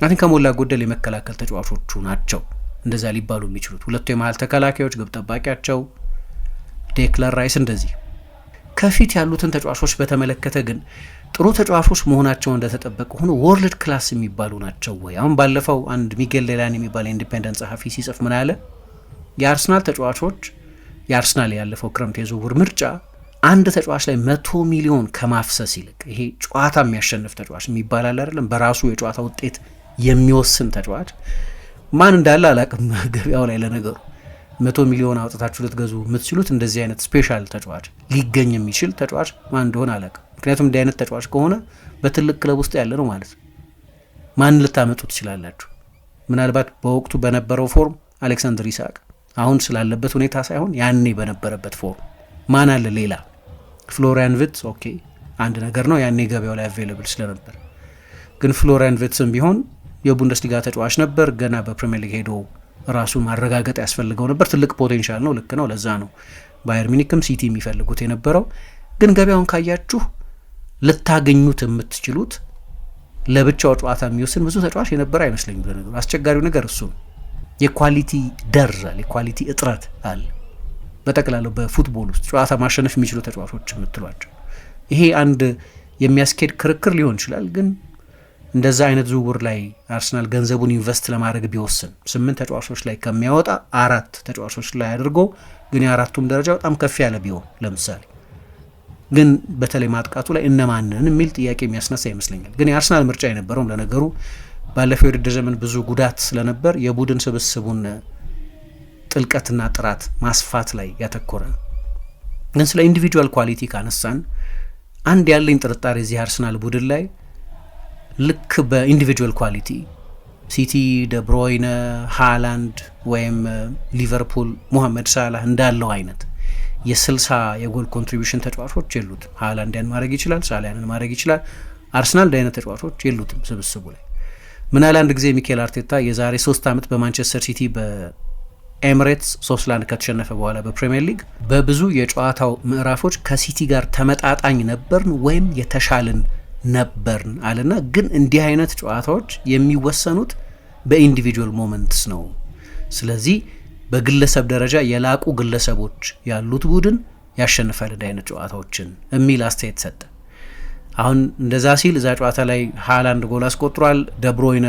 አን ከሞላ ጎደል የመከላከል ተጫዋቾቹ ናቸው እንደዛ ሊባሉ የሚችሉት። ሁለቱ የመሀል ተከላካዮች፣ ግብ ጠባቂያቸው ዴክላን ራይስ። እንደዚህ ከፊት ያሉትን ተጫዋቾች በተመለከተ ግን ጥሩ ተጫዋቾች መሆናቸው እንደተጠበቀ ሆኖ ወርልድ ክላስ የሚባሉ ናቸው ወይ? አሁን ባለፈው አንድ ሚጌል ሌላን የሚባል ኢንዲፔንደንት ጸሐፊ ሲጽፍ ምን አለ? የአርሰናል ተጫዋቾች የአርሰናል ያለፈው ክረምት የዝውውር ምርጫ አንድ ተጫዋች ላይ 100 ሚሊዮን ከማፍሰስ ይልቅ ይሄ ጨዋታ የሚያሸንፍ ተጫዋች የሚባል አለ አይደለም፣ በራሱ የጨዋታ ውጤት የሚወስን ተጫዋች ማን እንዳለ አላቅም ገበያው ላይ። ለነገሩ 100 ሚሊዮን አውጥታችሁ ልትገዙ የምትችሉት እንደዚህ አይነት ስፔሻል ተጫዋች ሊገኝ የሚችል ተጫዋች ማን እንደሆነ አላቅም። ምክንያቱም እንዲህ አይነት ተጫዋች ከሆነ በትልቅ ክለብ ውስጥ ያለ ነው ማለት ነው። ማን ልታመጡ ትችላላችሁ? ምናልባት በወቅቱ በነበረው ፎርም አሌክሳንደር ኢሳቅ፣ አሁን ስላለበት ሁኔታ ሳይሆን ያኔ በነበረበት ፎርም ማን አለ ሌላ? ፍሎሪያን ቪትስ ኦኬ አንድ ነገር ነው፣ ያኔ ገበያው ላይ አቬይለብል ስለነበር። ግን ፍሎሪያን ቪትስም ቢሆን የቡንደስሊጋ ተጫዋች ነበር። ገና በፕሪሚየር ሊግ ሄዶ ራሱን ማረጋገጥ ያስፈልገው ነበር። ትልቅ ፖቴንሻል ነው፣ ልክ ነው። ለዛ ነው ባየር ሚኒክም ሲቲ የሚፈልጉት የነበረው። ግን ገበያውን ካያችሁ ልታገኙት የምትችሉት ለብቻው ጨዋታ የሚወስን ብዙ ተጫዋች የነበረ አይመስለኝም። ለነገሩ አስቸጋሪው ነገር እሱ ነው። የኳሊቲ ደርዝ አለ፣ የኳሊቲ እጥረት አለ በጠቅላላው በፉትቦል ውስጥ ጨዋታ ማሸነፍ የሚችሉ ተጫዋቾች የምትሏቸው። ይሄ አንድ የሚያስኬድ ክርክር ሊሆን ይችላል። ግን እንደዛ አይነት ዝውውር ላይ አርሰናል ገንዘቡን ኢንቨስት ለማድረግ ቢወስን 8 ተጫዋቾች ላይ ከሚያወጣ 4 ተጫዋቾች ላይ አድርጎ ግን የአራቱም ደረጃ በጣም ከፍ ያለ ቢሆን ለምሳሌ፣ ግን በተለይ ማጥቃቱ ላይ እነማንን የሚል ጥያቄ የሚያስነሳ ይመስለኛል። ግን የአርሰናል ምርጫ የነበረውም ለነገሩ ባለፈው የውድድር ዘመን ብዙ ጉዳት ስለነበር የቡድን ስብስቡን ጥልቀትና ጥራት ማስፋት ላይ ያተኮረ። ግን ስለ ኢንዲቪጁዋል ኳሊቲ ካነሳን አንድ ያለኝ ጥርጣሬ እዚህ አርሰናል ቡድን ላይ ልክ በኢንዲቪጁዋል ኳሊቲ ሲቲ ደብሮይነ፣ ሃላንድ ወይም ሊቨርፑል ሙሐመድ ሳላህ እንዳለው አይነት የ60 የጎል ኮንትሪቢዩሽን ተጫዋቾች የሉትም። ሃላንድ ያን ማድረግ ይችላል፣ ሳላህ ያንን ማድረግ ይችላል። አርሰናል እንደ አይነት ተጫዋቾች የሉትም ስብስቡ ላይ። ምናል አንድ ጊዜ ሚኬል አርቴታ የዛሬ 3 ዓመት በማንቸስተር ሲቲ ኤምሬትስ 3-1 ከተሸነፈ በኋላ በፕሪሚየር ሊግ በብዙ የጨዋታው ምዕራፎች ከሲቲ ጋር ተመጣጣኝ ነበርን ወይም የተሻልን ነበርን አለና፣ ግን እንዲህ አይነት ጨዋታዎች የሚወሰኑት በኢንዲቪጁዋል ሞመንትስ ነው። ስለዚህ በግለሰብ ደረጃ የላቁ ግለሰቦች ያሉት ቡድን ያሸንፋል እንዲህ አይነት ጨዋታዎችን የሚል አስተያየት ሰጠ። አሁን እንደዛ ሲል እዛ ጨዋታ ላይ ሃላንድ ጎል አስቆጥሯል፣ ደብሮይነ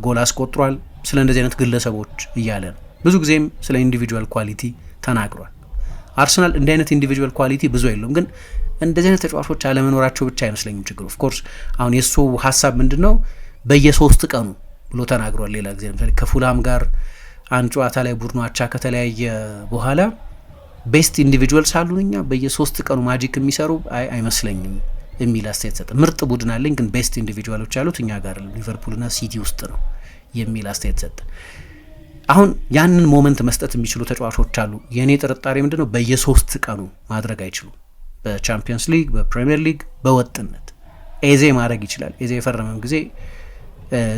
ጎል አስቆጥሯል። ስለ እንደዚህ አይነት ግለሰቦች እያለ ነው። ብዙ ጊዜም ስለ ኢንዲቪጁዋል ኳሊቲ ተናግሯል። አርሰናል እንዲህ አይነት ኢንዲቪጁዋል ኳሊቲ ብዙ የለውም፣ ግን እንደዚህ አይነት ተጫዋቾች አለመኖራቸው ብቻ አይመስለኝም ችግሩ። ኦፍኮርስ አሁን የእሱ ሀሳብ ምንድን ነው? በየ3 ቀኑ ብሎ ተናግሯል። ሌላ ጊዜ ለምሳሌ ከፉላም ጋር አንድ ጨዋታ ላይ ቡድኑ አቻ ከተለያየ በኋላ ቤስት ኢንዲቪጁዋልስ አሉን እኛ በየ3 ቀኑ ማጂክ የሚሰሩ አይመስለኝም የሚል አስተያየት ሰጠ። ምርጥ ቡድን አለኝ ግን ቤስት ኢንዲቪጁዋሎች ያሉት እኛ ጋር ሊቨርፑልና ሲቲ ውስጥ ነው የሚል አስተያየት ሰጠ። አሁን ያንን ሞመንት መስጠት የሚችሉ ተጫዋቾች አሉ። የኔ ጥርጣሬ ምንድነው? በየ3 ቀኑ ማድረግ አይችሉም። በቻምፒየንስ ሊግ፣ በፕሪሚየር ሊግ በወጥነት ኤዜ ማድረግ ይችላል። ኤዜ የፈረመም ጊዜ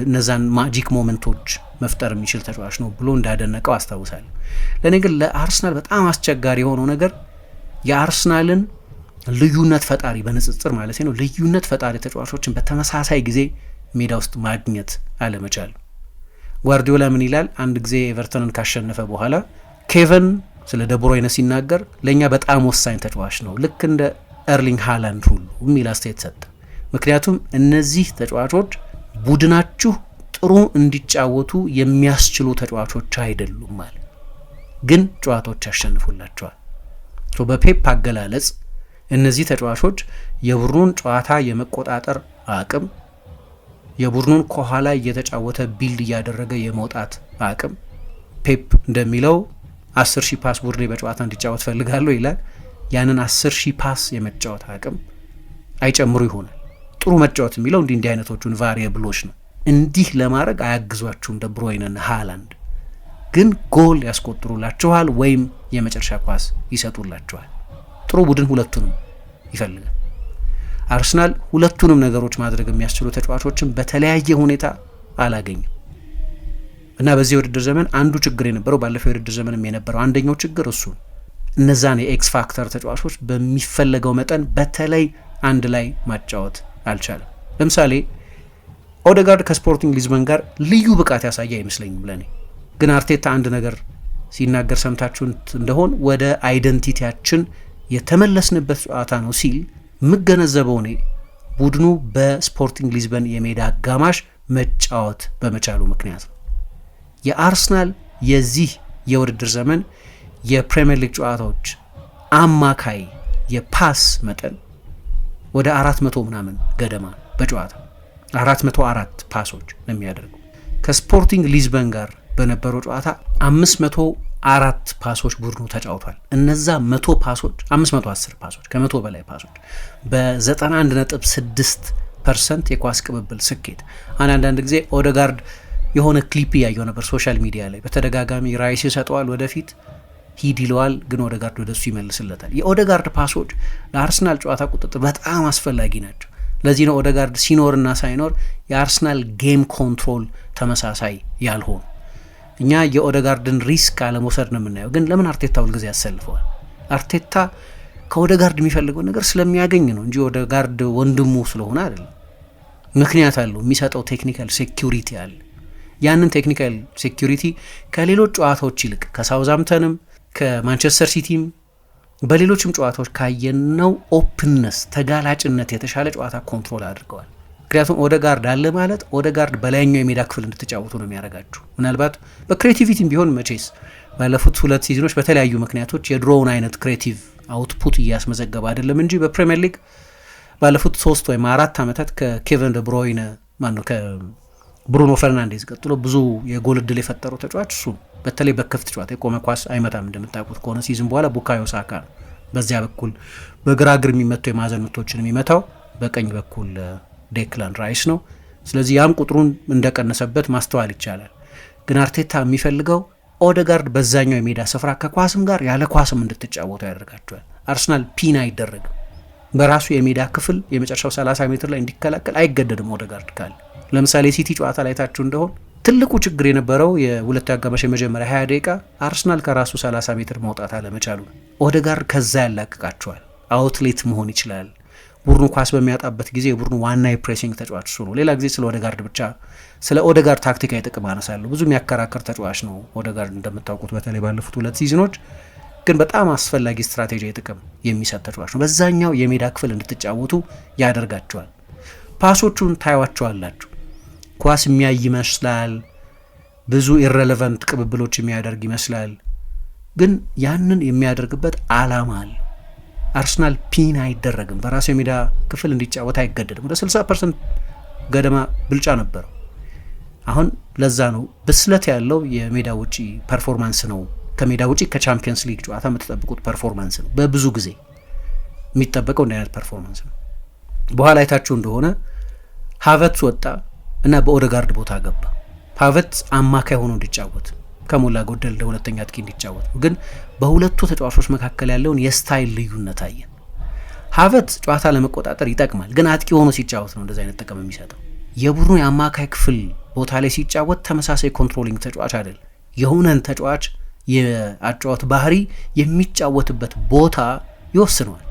እነዛን ማጂክ ሞመንቶች መፍጠር የሚችል ተጫዋች ነው ብሎ እንዳደነቀው አስታውሳለሁ። ለእኔ ግን ለአርሰናል በጣም አስቸጋሪ የሆነው ነገር የአርሰናልን ልዩነት ፈጣሪ በንጽጽር ማለት ነው ልዩነት ፈጣሪ ተጫዋቾችን በተመሳሳይ ጊዜ ሜዳ ውስጥ ማግኘት አለመቻል። ጓርዲዮላ ምን ይላል? አንድ ጊዜ ኤቨርተንን ካሸነፈ በኋላ ኬቨን ስለ ደብሮይነ ሲናገር ለእኛ በጣም ወሳኝ ተጫዋች ነው ልክ እንደ ኤርሊንግ ሃላንድ ሁሉ የሚል አስተያየት ሰጠ። ምክንያቱም እነዚህ ተጫዋቾች ቡድናችሁ ጥሩ እንዲጫወቱ የሚያስችሉ ተጫዋቾች አይደሉም ማለት ግን ጨዋታዎች ያሸንፉላቸዋል። በፔፕ አገላለጽ እነዚህ ተጫዋቾች የቡድኑን ጨዋታ የመቆጣጠር አቅም፣ የቡድኑን ከኋላ እየተጫወተ ቢልድ እያደረገ የመውጣት አቅም ፔፕ እንደሚለው 10,000 ፓስ ቡድኔ በጨዋታ እንዲጫወት ፈልጋለሁ ይላል። ያንን 10,000 ፓስ የመጫወት አቅም አይጨምሩ ይሆናል። ጥሩ መጫወት የሚለው እንዲህ አይነቶቹን ቫሪየብሎች ነው። እንዲህ ለማድረግ አያግዟችሁም ደ ብሮይነና ሃላንድ፣ ግን ጎል ያስቆጥሩላችኋል ወይም የመጨረሻ ኳስ ይሰጡላችኋል። ጥሩ ቡድን ሁለቱንም ይፈልጋል። አርሰናል ሁለቱንም ነገሮች ማድረግ የሚያስችሉ ተጫዋቾችን በተለያየ ሁኔታ አላገኝም እና በዚህ የውድድር ዘመን አንዱ ችግር የነበረው ባለፈው የውድድር ዘመንም የነበረው አንደኛው ችግር እሱ እነዛን የኤክስ ፋክተር ተጫዋቾች በሚፈለገው መጠን በተለይ አንድ ላይ ማጫወት አልቻለም። ለምሳሌ ኦዴጋርድ ከስፖርቲንግ ሊዝበን ጋር ልዩ ብቃት ያሳየ አይመስለኝም ለኔ። ግን አርቴታ አንድ ነገር ሲናገር ሰምታችሁን እንደሆን ወደ አይደንቲቲያችን የተመለስንበት ጨዋታ ነው ሲል የምገነዘበው እኔ ቡድኑ በስፖርቲንግ ሊዝበን የሜዳ አጋማሽ መጫወት በመቻሉ ምክንያት ነው። የአርሰናል የዚህ የውድድር ዘመን የፕሪሚየር ሊግ ጨዋታዎች አማካይ የፓስ መጠን ወደ 400 ምናምን ገደማ በጨዋታ 404 ፓሶች ነው የሚያደርገው። ከስፖርቲንግ ሊዝበን ጋር በነበረው ጨዋታ 504 ፓሶች ቡድኑ ተጫውቷል። እነዛ 100 ፓሶች 510 ፓሶች ከ100 በላይ ፓሶች በ91.6% የኳስ ቅብብል ስኬት። አንዳንድ ጊዜ ኦዴጋርድ የሆነ ክሊፕ እያየው ነበር ሶሻል ሚዲያ ላይ በተደጋጋሚ ራይስ ይሰጠዋል፣ ወደፊት ሂድ ይለዋል፣ ግን ኦዴጋርድ ወደሱ ይመልስለታል። የኦዴጋርድ ፓሶች ለአርሰናል ጨዋታ ቁጥጥር በጣም አስፈላጊ ናቸው። ለዚህ ነው ኦዴጋርድ ሲኖርና ሳይኖር የአርሰናል ጌም ኮንትሮል ተመሳሳይ ያልሆኑ። እኛ የኦዴጋርድን ሪስክ አለመውሰድ ነው የምናየው፣ ግን ለምን አርቴታ ሁልጊዜ ያሰልፈዋል? አርቴታ ከኦዴጋርድ የሚፈልገው ነገር ስለሚያገኝ ነው እንጂ ኦዴጋርድ ወንድሙ ስለሆነ አይደለም። ምክንያት አለው፣ የሚሰጠው ቴክኒካል ሴኪሪቲ አለ። ያንን ቴክኒካል ሴኪሪቲ ከሌሎች ጨዋታዎች ይልቅ ከሳውዝሃምፕተንም ከማንቸስተር ሲቲም በሌሎችም ጨዋታዎች ካየነው ኦፕንነስ ተጋላጭነት የተሻለ ጨዋታ ኮንትሮል አድርገዋል። ምክንያቱም ኦዴጋርድ አለ ማለት ኦዴጋርድ በላይኛው የሜዳ ክፍል እንድትጫወቱ ነው የሚያደርጋችሁ። ምናልባት በክሬቲቪቲም ቢሆን መቼስ ባለፉት 2 ሲዝኖች በተለያዩ ምክንያቶች የድሮውን አይነት ክሬቲቭ አውትፑት እያስመዘገበ አይደለም እንጂ በፕሪሚየር ሊግ ባለፉት 3 ወይም 4 ዓመታት ከኬቨን ደ ብሮይነ ከብሩኖ ፈርናንዴዝ ቀጥሎ ብዙ የጎል እድል የፈጠረው ተጫዋች እሱ። በተለይ በክፍት ጨዋታ የቆመ ኳስ አይመታም እንደምታውቁት ከሆነ ሲዝን በኋላ ቡካዮ ሳካ ነው። በዚያ በኩል በግራ እግር የሚመቱ የማዕዘን ምቶችን የሚመታው፣ በቀኝ በኩል ዴክላን ራይስ ነው። ስለዚህ ያም ቁጥሩን እንደቀነሰበት ማስተዋል ይቻላል። ግን አርቴታ የሚፈልገው ኦዴጋርድ በዛኛው የሜዳ ስፍራ ከኳስም ጋር ያለ ኳስም እንድትጫወቱ ያደርጋቸዋል። አርሰናል ፒን አይደረግም። በራሱ የሜዳ ክፍል የመጨረሻው 30 ሜትር ላይ እንዲከላከል አይገደድም። ኦዴጋርድ ካለ ለምሳሌ ሲቲ ጨዋታ ላይ ታችሁ እንደሆን ትልቁ ችግር የነበረው የሁለቱ አጋማሽ የመጀመሪያ 20 ደቂቃ አርሰናል ከራሱ 30 ሜትር መውጣት አለመቻሉ። ኦዴጋርድ ከዛ ያላቅቃቸዋል። አውትሌት መሆን ይችላል። ቡድኑ ኳስ በሚያጣበት ጊዜ የቡድኑ ዋና የፕሬሲንግ ተጫዋች እሱ ነው። ሌላ ጊዜ ስለ ኦዴጋርድ ብቻ ስለ ኦዴጋርድ ታክቲካዊ ጥቅም አነሳለሁ። ብዙ የሚያከራከር ተጫዋች ነው ኦዴጋርድ እንደምታውቁት፣ በተለይ ባለፉት 2 ሲዝኖች ግን በጣም አስፈላጊ ስትራቴጂያዊ ጥቅም የሚሰጥ ተጫዋች ነው። በዛኛው የሜዳ ክፍል እንድትጫወቱ ያደርጋቸዋል። ፓሶቹን ታዩዋቸዋላችሁ። ኳስ የሚያይ ይመስላል፣ ብዙ ኢሬሌቫንት ቅብብሎች የሚያደርግ ይመስላል፣ ግን ያንን የሚያደርግበት አላማ አለ። አርሰናል ፒን አይደረግም። በራሱ የሜዳ ክፍል እንዲጫወት አይገደድም። ወደ 60% ገደማ ብልጫ ነበረው። አሁን ለዛ ነው ብስለት ያለው የሜዳ ውጪ ፐርፎርማንስ ነው። ከሜዳ ውጪ ከቻምፒየንስ ሊግ ጨዋታ የምትጠብቁት ፐርፎርማንስ ነው። በብዙ ጊዜ የሚጠበቀው እንደ አይነት ፐርፎርማንስ ነው። በኋላ አይታችሁ እንደሆነ ሃቨርትዝ ወጣ እና በኦዴጋርድ ቦታ ገባ። ሃቨርትዝ አማካይ ሆኖ እንዲጫወት ከሞላ ጎደል ለሁለተኛ አጥቂ እንዲጫወት ነው። ግን በሁለቱ ተጫዋቾች መካከል ያለውን የስታይል ልዩነት አየን። ሃቨርትዝ ጨዋታ ለመቆጣጠር ይጠቅማል፣ ግን አጥቂ ሆኖ ሲጫወት ነው እንደዚህ አይነት ጥቅም የሚሰጠው። የቡድኑ የአማካይ ክፍል ቦታ ላይ ሲጫወት ተመሳሳይ ኮንትሮሊንግ ተጫዋች አይደል። የሆነን ተጫዋች የአጫወት ባህሪ የሚጫወትበት ቦታ ይወስነዋል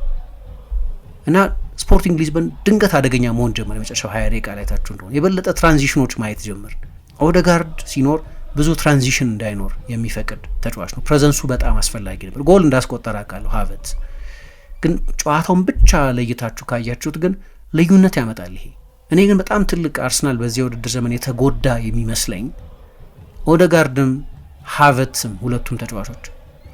እና ስፖርቲንግ ሊዝበን ድንገት አደገኛ መሆን ጀመር። የመጨረሻው 20 ደቂቃ ላይ ታችሁ እንደሆነ የበለጠ ትራንዚሽኖች ማየት ጀመር። ኦዴጋርድ ሲኖር ብዙ ትራንዚሽን እንዳይኖር የሚፈቅድ ተጫዋች ነው። ፕሬዘንሱ በጣም አስፈላጊ ነበር። ጎል እንዳስቆጠረ አውቃለሁ ሃቨርትዝ፣ ግን ጨዋታውን ብቻ ለይታችሁ ካያችሁት ግን ልዩነት ያመጣል ይሄ። እኔ ግን በጣም ትልቅ አርሰናል በዚህ የውድድር ዘመን የተጎዳ የሚመስለኝ ኦዴጋርድም ሃቨርትዝም ሁለቱም ተጫዋቾች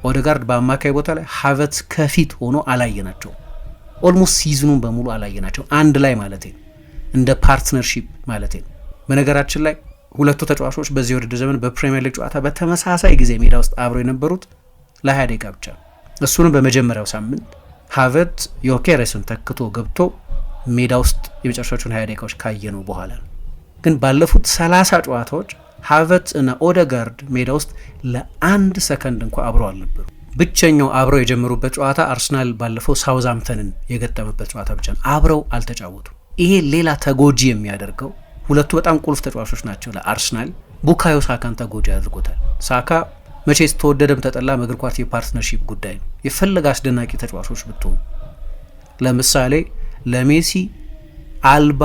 ኦዴጋርድ በአማካይ ቦታ ላይ ሃቨርትዝ ከፊት ሆኖ አላየናቸው። ኦልሞስት ሲዝኑን በሙሉ አላየናቸው። አንድ ላይ ማለት ነው፣ እንደ ፓርትነርሺፕ ማለት ነው። በነገራችን ላይ ሁለቱ ተጫዋቾች በዚህ ውድድር ዘመን በፕሪሚየር ሊግ ጨዋታ በተመሳሳይ ጊዜ ሜዳ ውስጥ አብረው የነበሩት ለ20 ደቂቃ ብቻ ነው። እሱንም በመጀመሪያው ሳምንት ሃቨርት ዮኬሬስን ተክቶ ገብቶ ሜዳ ውስጥ የመጨረሻዎቹን 20 ደቂቃዎች ካየነው በኋላ ነው። ግን ባለፉት 30 ጨዋታዎች ሃቨርት እና ኦደጋርድ ሜዳ ውስጥ ለ1 ሰከንድ እንኳ አብረው አልነበሩ። ብቸኛው አብረው የጀመሩበት ጨዋታ አርሰናል ባለፈው ሳውዝሃምፕተንን የገጠመበት ጨዋታ ብቻ ነው። አብረው አልተጫወቱም። ይሄ ሌላ ተጎጂ የሚያደርገው ሁለቱ በጣም ቁልፍ ተጫዋቾች ናቸው ለአርሰናል። ቡካዮ ሳካን ተጎጂ አድርጎታል። ሳካ መቼስ ተወደደም ተጠላም እግር ኳስ የፓርትነርሺፕ ጉዳይ ነው። የፈለገ አስደናቂ ተጫዋቾች ብትሆኑ ለምሳሌ ለሜሲ አልባ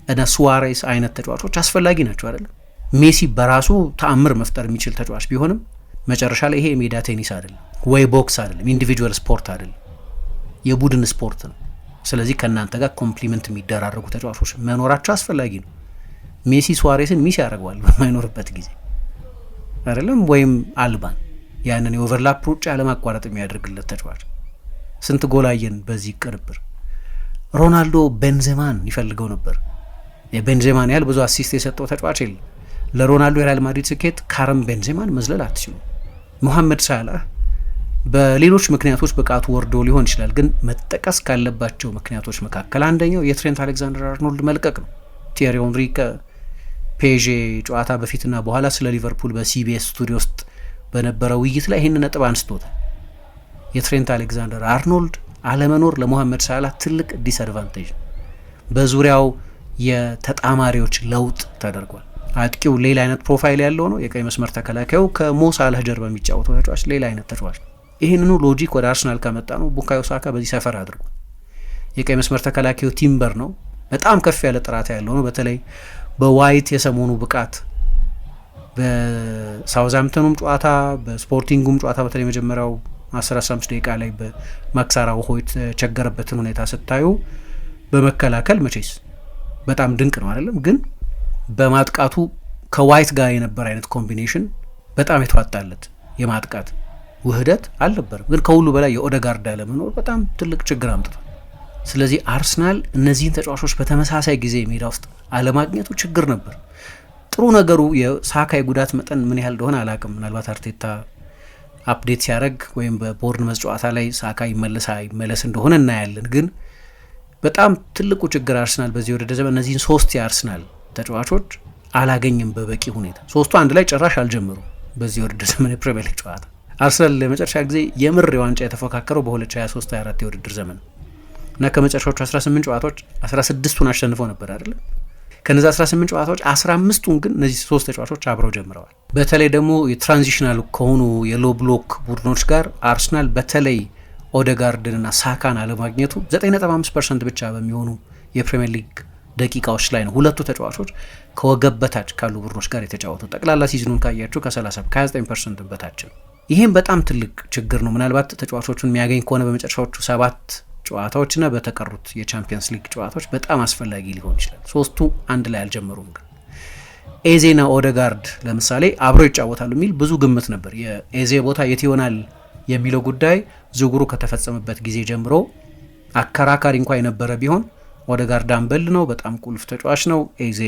እና ሱዋሬስ አይነት ተጫዋቾች አስፈላጊ ናቸው አይደለም። ሜሲ በራሱ ተአምር መፍጠር የሚችል ተጫዋች ቢሆንም መጨረሻ ላይ ይሄ የሜዳ ቴኒስ አይደለም ወይ ቦክስ አይደለም፣ ኢንዲቪጁዋል ስፖርት አይደለም፣ የቡድን ስፖርት ነው። ስለዚህ ከእናንተ ጋር ኮምፕሊመንት የሚደራረጉ ተጫዋቾች መኖራቸው አስፈላጊ ነው። ሜሲ ሱዋሬስን ሚስ ያደርገዋል በማይኖርበት ጊዜ አይደለም፣ ወይም አልባን ያንን የኦቨርላፕ ሩጫ ያለማቋረጥ የሚያደርግለት ተጫዋች። ስንት ጎል አየን በዚህ ቅርብር። ሮናልዶ ቤንዜማን ይፈልገው ነበር። የቤንዜማን ያህል ብዙ አሲስት የሰጠው ተጫዋች የለም። ለሮናልዶ የሪያል ማድሪድ ስኬት ካረም ቤንዜማን መዝለል አትችሉም። ሙሐመድ ሳላህ በሌሎች ምክንያቶች ብቃቱ ወርዶ ሊሆን ይችላል፣ ግን መጠቀስ ካለባቸው ምክንያቶች መካከል አንደኛው የትሬንት አሌክዛንደር አርኖልድ መልቀቅ ነው። ቲየሪ ኦንሪ ከፔዤ ጨዋታ በፊትና በኋላ ስለ ሊቨርፑል በሲቢኤስ ስቱዲዮ ውስጥ በነበረ ውይይት ላይ ይህን ነጥብ አንስቶታል። የትሬንት አሌክዛንደር አርኖልድ አለመኖር ለሙሐመድ ሳላህ ትልቅ ዲስአድቫንቴጅ ነው። በዙሪያው የተጣማሪዎች ለውጥ ተደርጓል። አጥቂው ሌላ አይነት ፕሮፋይል ያለው ነው። የቀይ መስመር ተከላካዩ ከሞ ሳላህ ጀርባ የሚጫወተው ተጫዋች ሌላ አይነት ተጫዋች ነው። ይህንኑ ሎጂክ ወደ አርሰናል ካመጣ ነው ቡካዮ ሳካ በዚህ ሰፈር አድርጓል። የቀይ መስመር ተከላካዩ ቲምበር ነው። በጣም ከፍ ያለ ጥራት ያለው ነው። በተለይ በዋይት የሰሞኑ ብቃት በሳውዝሃምፕተኑም ጨዋታ በስፖርቲንጉም ጨዋታ በተለይ መጀመሪያው 15 ደቂቃ ላይ በማክስ አራውጆ የተቸገረበትን ሁኔታ ስታዩ በመከላከል መቼስ በጣም ድንቅ ነው አይደለም፣ ግን በማጥቃቱ ከዋይት ጋር የነበረ አይነት ኮምቢኔሽን በጣም የተዋጣለት የማጥቃት ውህደት አልነበረም። ግን ከሁሉ በላይ የኦደጋርድ አለመኖር በጣም ትልቅ ችግር አምጥቷል። ስለዚህ አርሰናል እነዚህን ተጫዋቾች በተመሳሳይ ጊዜ ሜዳ ውስጥ አለማግኘቱ ችግር ነበር። ጥሩ ነገሩ የሳካ የጉዳት መጠን ምን ያህል እንደሆነ አላቅም። ምናልባት አርቴታ አፕዴት ሲያደርግ ወይም በቦርንመዝ ጨዋታ ላይ ሳካ ይመለስ እንደሆነ እናያለን። ግን በጣም ትልቁ ችግር አርሰናል በዚህ ውድድር ዘመን እነዚህን 3 የአርሰናል ተጫዋቾች አላገኝም በበቂ ሁኔታ። 3ቱ አንድ ላይ ጭራሽ አልጀመሩም በዚህ ውድድር ዘመን የፕሪሚየር ሊግ ጨዋታ። አርሰናል ለመጨረሻ ጊዜ የምር የዋንጫ የተፎካከረው በ2023/24 የውድድር ዘመን እና ከመጨረሻዎቹ 18 ጨዋታዎች 16ቱን አሸንፈው ነበር አይደለም። ከነዚህ 18 ጨዋታዎች 15ቱን ግን እነዚህ 3 ተጫዋቾች አብረው ጀምረዋል። በተለይ ደግሞ የትራንዚሽናል ከሆኑ የሎ ብሎክ ቡድኖች ጋር አርሰናል በተለይ ኦደጋርድንና ሳካን አለማግኘቱ 9.5% ብቻ በሚሆኑ የፕሪሚየር ሊግ ደቂቃዎች ላይ ነው ሁለቱ ተጫዋቾች ከወገብ በታች ካሉ ቡድኖች ጋር የተጫወቱ። ጠቅላላ ሲዝኑን ካያችሁ ከ29% በታች ነው። ይህም በጣም ትልቅ ችግር ነው። ምናልባት ተጫዋቾቹን የሚያገኝ ከሆነ በመጨረሻዎቹ 7 ጨዋታዎችና በተቀሩት የቻምፒየንስ ሊግ ጨዋታዎች በጣም አስፈላጊ ሊሆን ይችላል። 3ቱ አንድ ላይ አልጀመሩም። ግን ኤዜና ኦደጋርድ ለምሳሌ አብረው ይጫወታሉ የሚል ብዙ ግምት ነበር። የኤዜ ቦታ የት ይሆናል የሚለው ጉዳይ ዝውውሩ ከተፈጸመበት ጊዜ ጀምሮ አከራካሪ እንኳ የነበረ ቢሆን ኦደጋርድ አምበል ነው፣ በጣም ቁልፍ ተጫዋች ነው። ኤዜ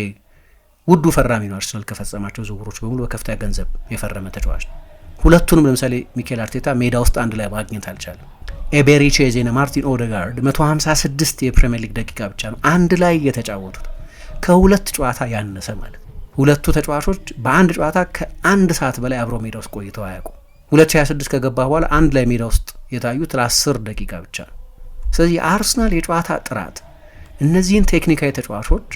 ውዱ ፈራሚ ነው። አርሰናል ከፈጸማቸው ዝውውሮች በሙሉ በከፍተኛ ገንዘብ የፈረመ ተጫዋች ነው። ሁለቱንም ለምሳሌ ሚኬል አርቴታ ሜዳ ውስጥ አንድ ላይ ማግኘት አልቻለም። ኤቤሪቺ ኤዜና ማርቲን ኦደጋርድ 156 የፕሪሚየር ሊግ ደቂቃ ብቻ ነው አንድ ላይ የተጫወቱት፣ ከ2 ጨዋታ ያነሰ ማለት። ሁለቱ ተጫዋቾች በአንድ ጨዋታ ከ1 ሰዓት በላይ አብረው ሜዳ ውስጥ ቆይተው አያውቁም። 2026 ከገባ በኋላ አንድ ላይ ሜዳ ውስጥ የታዩት ለ10 ደቂቃ ብቻ ነው። ስለዚህ የአርሰናል የጨዋታ ጥራት እነዚህን ቴክኒካዊ ተጫዋቾች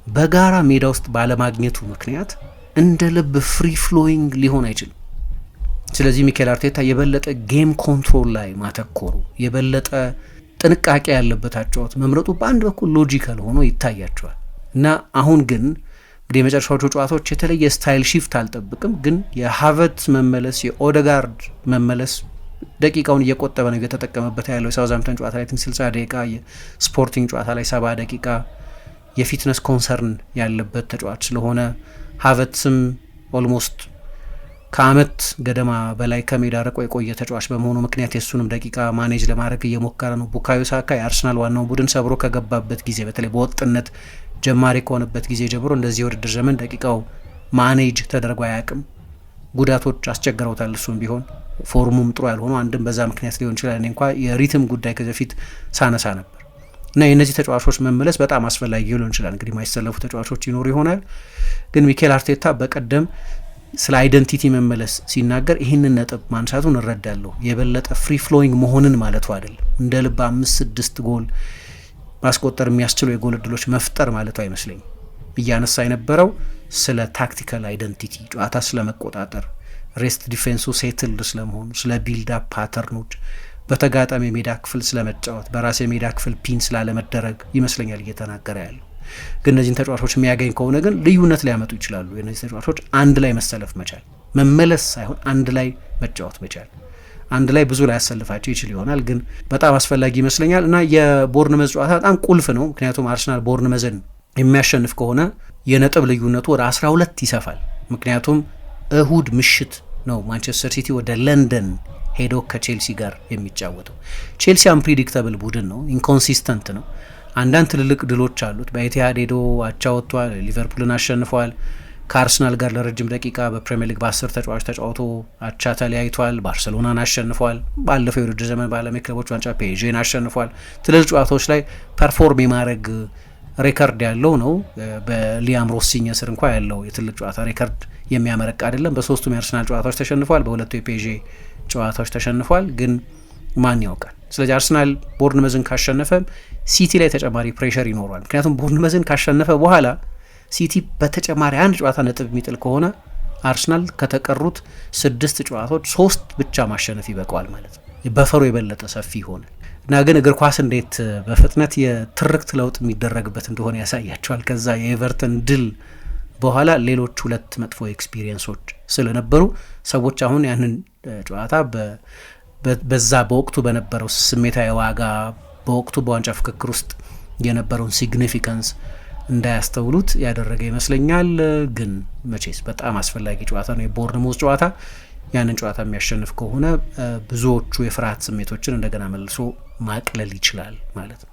በጋራ ሜዳ ውስጥ ባለማግኘቱ ምክንያት እንደ ልብ ፍሪ ፍሎዊንግ ሊሆን አይችልም። ስለዚህ ሚኬል አርቴታ የበለጠ ጌም ኮንትሮል ላይ ማተኮሩ፣ የበለጠ ጥንቃቄ ያለበት አጫወት መምረጡ በአንድ በኩል ሎጂካል ሆኖ ይታያቸዋል እና አሁን ግን እንግዲህ የመጨረሻዎቹ ጨዋታዎች የተለየ ስታይል ሺፍት አልጠብቅም። ግን የሃቨርትዝ መመለስ፣ የኦደጋርድ መመለስ ደቂቃውን እየቆጠበ ነው የተጠቀመበት ያለው። የሳውዝሃምፕተን ጨዋታ ላይ 60 ደቂቃ፣ የስፖርቲንግ ጨዋታ ላይ 70 ደቂቃ የፊትነስ ኮንሰርን ያለበት ተጫዋች ስለሆነ ሃቨርትዝም ኦልሞስት ከአመት ገደማ በላይ ከሜዳ ርቆ የቆየ ተጫዋች በመሆኑ ምክንያት የሱንም ደቂቃ ማኔጅ ለማድረግ እየሞከረ ነው። ቡካዮ ሳካ የአርሰናል ዋናው ቡድን ሰብሮ ከገባበት ጊዜ በተለይ በወጥነት ጀማሪ ከሆነበት ጊዜ ጀምሮ እንደዚህ የውድድር ዘመን ደቂቃው ማኔጅ ተደርጎ አያውቅም። ጉዳቶች አስቸግረውታል። እሱም ቢሆን ፎርሙም ጥሩ ያልሆኑ አንድም በዛ ምክንያት ሊሆን ይችላል። እኔ እንኳ የሪትም ጉዳይ ከዚህ በፊት ሳነሳ ነበር እና የእነዚህ ተጫዋቾች መመለስ በጣም አስፈላጊ ሊሆን ይችላል። እንግዲህ ማይሰለፉ ተጫዋቾች ይኖሩ ይሆናል፣ ግን ሚኬል አርቴታ በቀደም ስለ አይደንቲቲ መመለስ ሲናገር ይህንን ነጥብ ማንሳቱን እረዳለሁ። የበለጠ ፍሪ ፍሎዊንግ መሆንን ማለቱ አይደለም። እንደ ልብ 5-6 ጎል ማስቆጠር የሚያስችሉ የጎል እድሎች መፍጠር ማለቱ አይመስለኝም። እያነሳ የነበረው ስለ ታክቲካል አይደንቲቲ፣ ጨዋታ ስለመቆጣጠር፣ ሬስት ዲፌንሱ ሴትልድ ስለመሆኑ፣ ስለ ቢልድ አፕ ፓተርኖች፣ በተጋጣሚ የሜዳ ክፍል ስለመጫወት፣ በራስ የሜዳ ክፍል ፒን ስላለመደረግ ይመስለኛል እየተናገረ ያለው። ግን እነዚህን ተጫዋቾች የሚያገኝ ከሆነ ግን ልዩነት ሊያመጡ ይችላሉ። የእነዚህ ተጫዋቾች አንድ ላይ መሰለፍ መቻል፣ መመለስ ሳይሆን አንድ ላይ መጫወት መቻል። አንድ ላይ ብዙ ላይ ያሰልፋቸው ይችል ይሆናል፣ ግን በጣም አስፈላጊ ይመስለኛል እና የቦርንመዝ ጨዋታ በጣም ቁልፍ ነው። ምክንያቱም አርሰናል ቦርንመዝን የሚያሸንፍ ከሆነ የነጥብ ልዩነቱ ወደ 12 ይሰፋል። ምክንያቱም እሁድ ምሽት ነው ማንቸስተር ሲቲ ወደ ለንደን ሄዶ ከቼልሲ ጋር የሚጫወተው። ቼልሲ አንፕሪዲክተብል ቡድን ነው፣ ኢንኮንሲስተንት ነው። አንዳንድ ትልልቅ ድሎች አሉት። በኢቲሃድ ሄዶ አቻ ወጥቷል፣ ሊቨርፑልን አሸንፏል። ከአርሰናል ጋር ለረጅም ደቂቃ በፕሪሚየር ሊግ በ10 ተጫዋች ተጫውቶ አቻ ተለያይቷል። ባርሰሎናን አሸንፏል። ባለፈው የውድድር ዘመን በዓለም የክለቦች ዋንጫ ፔዥን አሸንፏል። ትልልቅ ጨዋታዎች ላይ ፐርፎርም የማድረግ ሬከርድ ያለው ነው። በሊያም ሮሲኛ ስር እንኳ ያለው የትልቅ ጨዋታ ሬከርድ የሚያመረቅ አይደለም። በሶስቱም የአርሰናል ጨዋታዎች ተሸንፏል፣ በሁለቱ የፔዥ ጨዋታዎች ተሸንፏል። ግን ማን ያውቃል? ስለዚህ አርሰናል ቦርንመዝን ካሸነፈ ሲቲ ላይ ተጨማሪ ፕሬሸር ይኖረዋል። ምክንያቱም ቦርንመዝን ካሸነፈ በኋላ ሲቲ በተጨማሪ አንድ ጨዋታ ነጥብ የሚጥል ከሆነ አርሰናል ከተቀሩት 6 ጨዋታዎች 3 ብቻ ማሸነፍ ይበቃዋል ማለት ነው። በፈሩ የበለጠ ሰፊ ይሆናል እና ግን እግር ኳስ እንዴት በፍጥነት የትርክት ለውጥ የሚደረግበት እንደሆነ ያሳያቸዋል። ከዛ የኤቨርተን ድል በኋላ ሌሎች 2 መጥፎ ኤክስፒሪየንሶች ስለነበሩ ሰዎች አሁን ያንን ጨዋታ በዛ በወቅቱ በነበረው ስሜታዊ ዋጋ፣ በወቅቱ በዋንጫ ፍክክር ውስጥ የነበረውን ሲግኒፊካንስ እንዳያስተውሉት ያደረገ ይመስለኛል። ግን መቼስ በጣም አስፈላጊ ጨዋታ ነው የቦርንሞዝ ጨዋታ። ያንን ጨዋታ የሚያሸንፍ ከሆነ ብዙዎቹ የፍርሃት ስሜቶችን እንደገና መልሶ ማቅለል ይችላል ማለት ነው።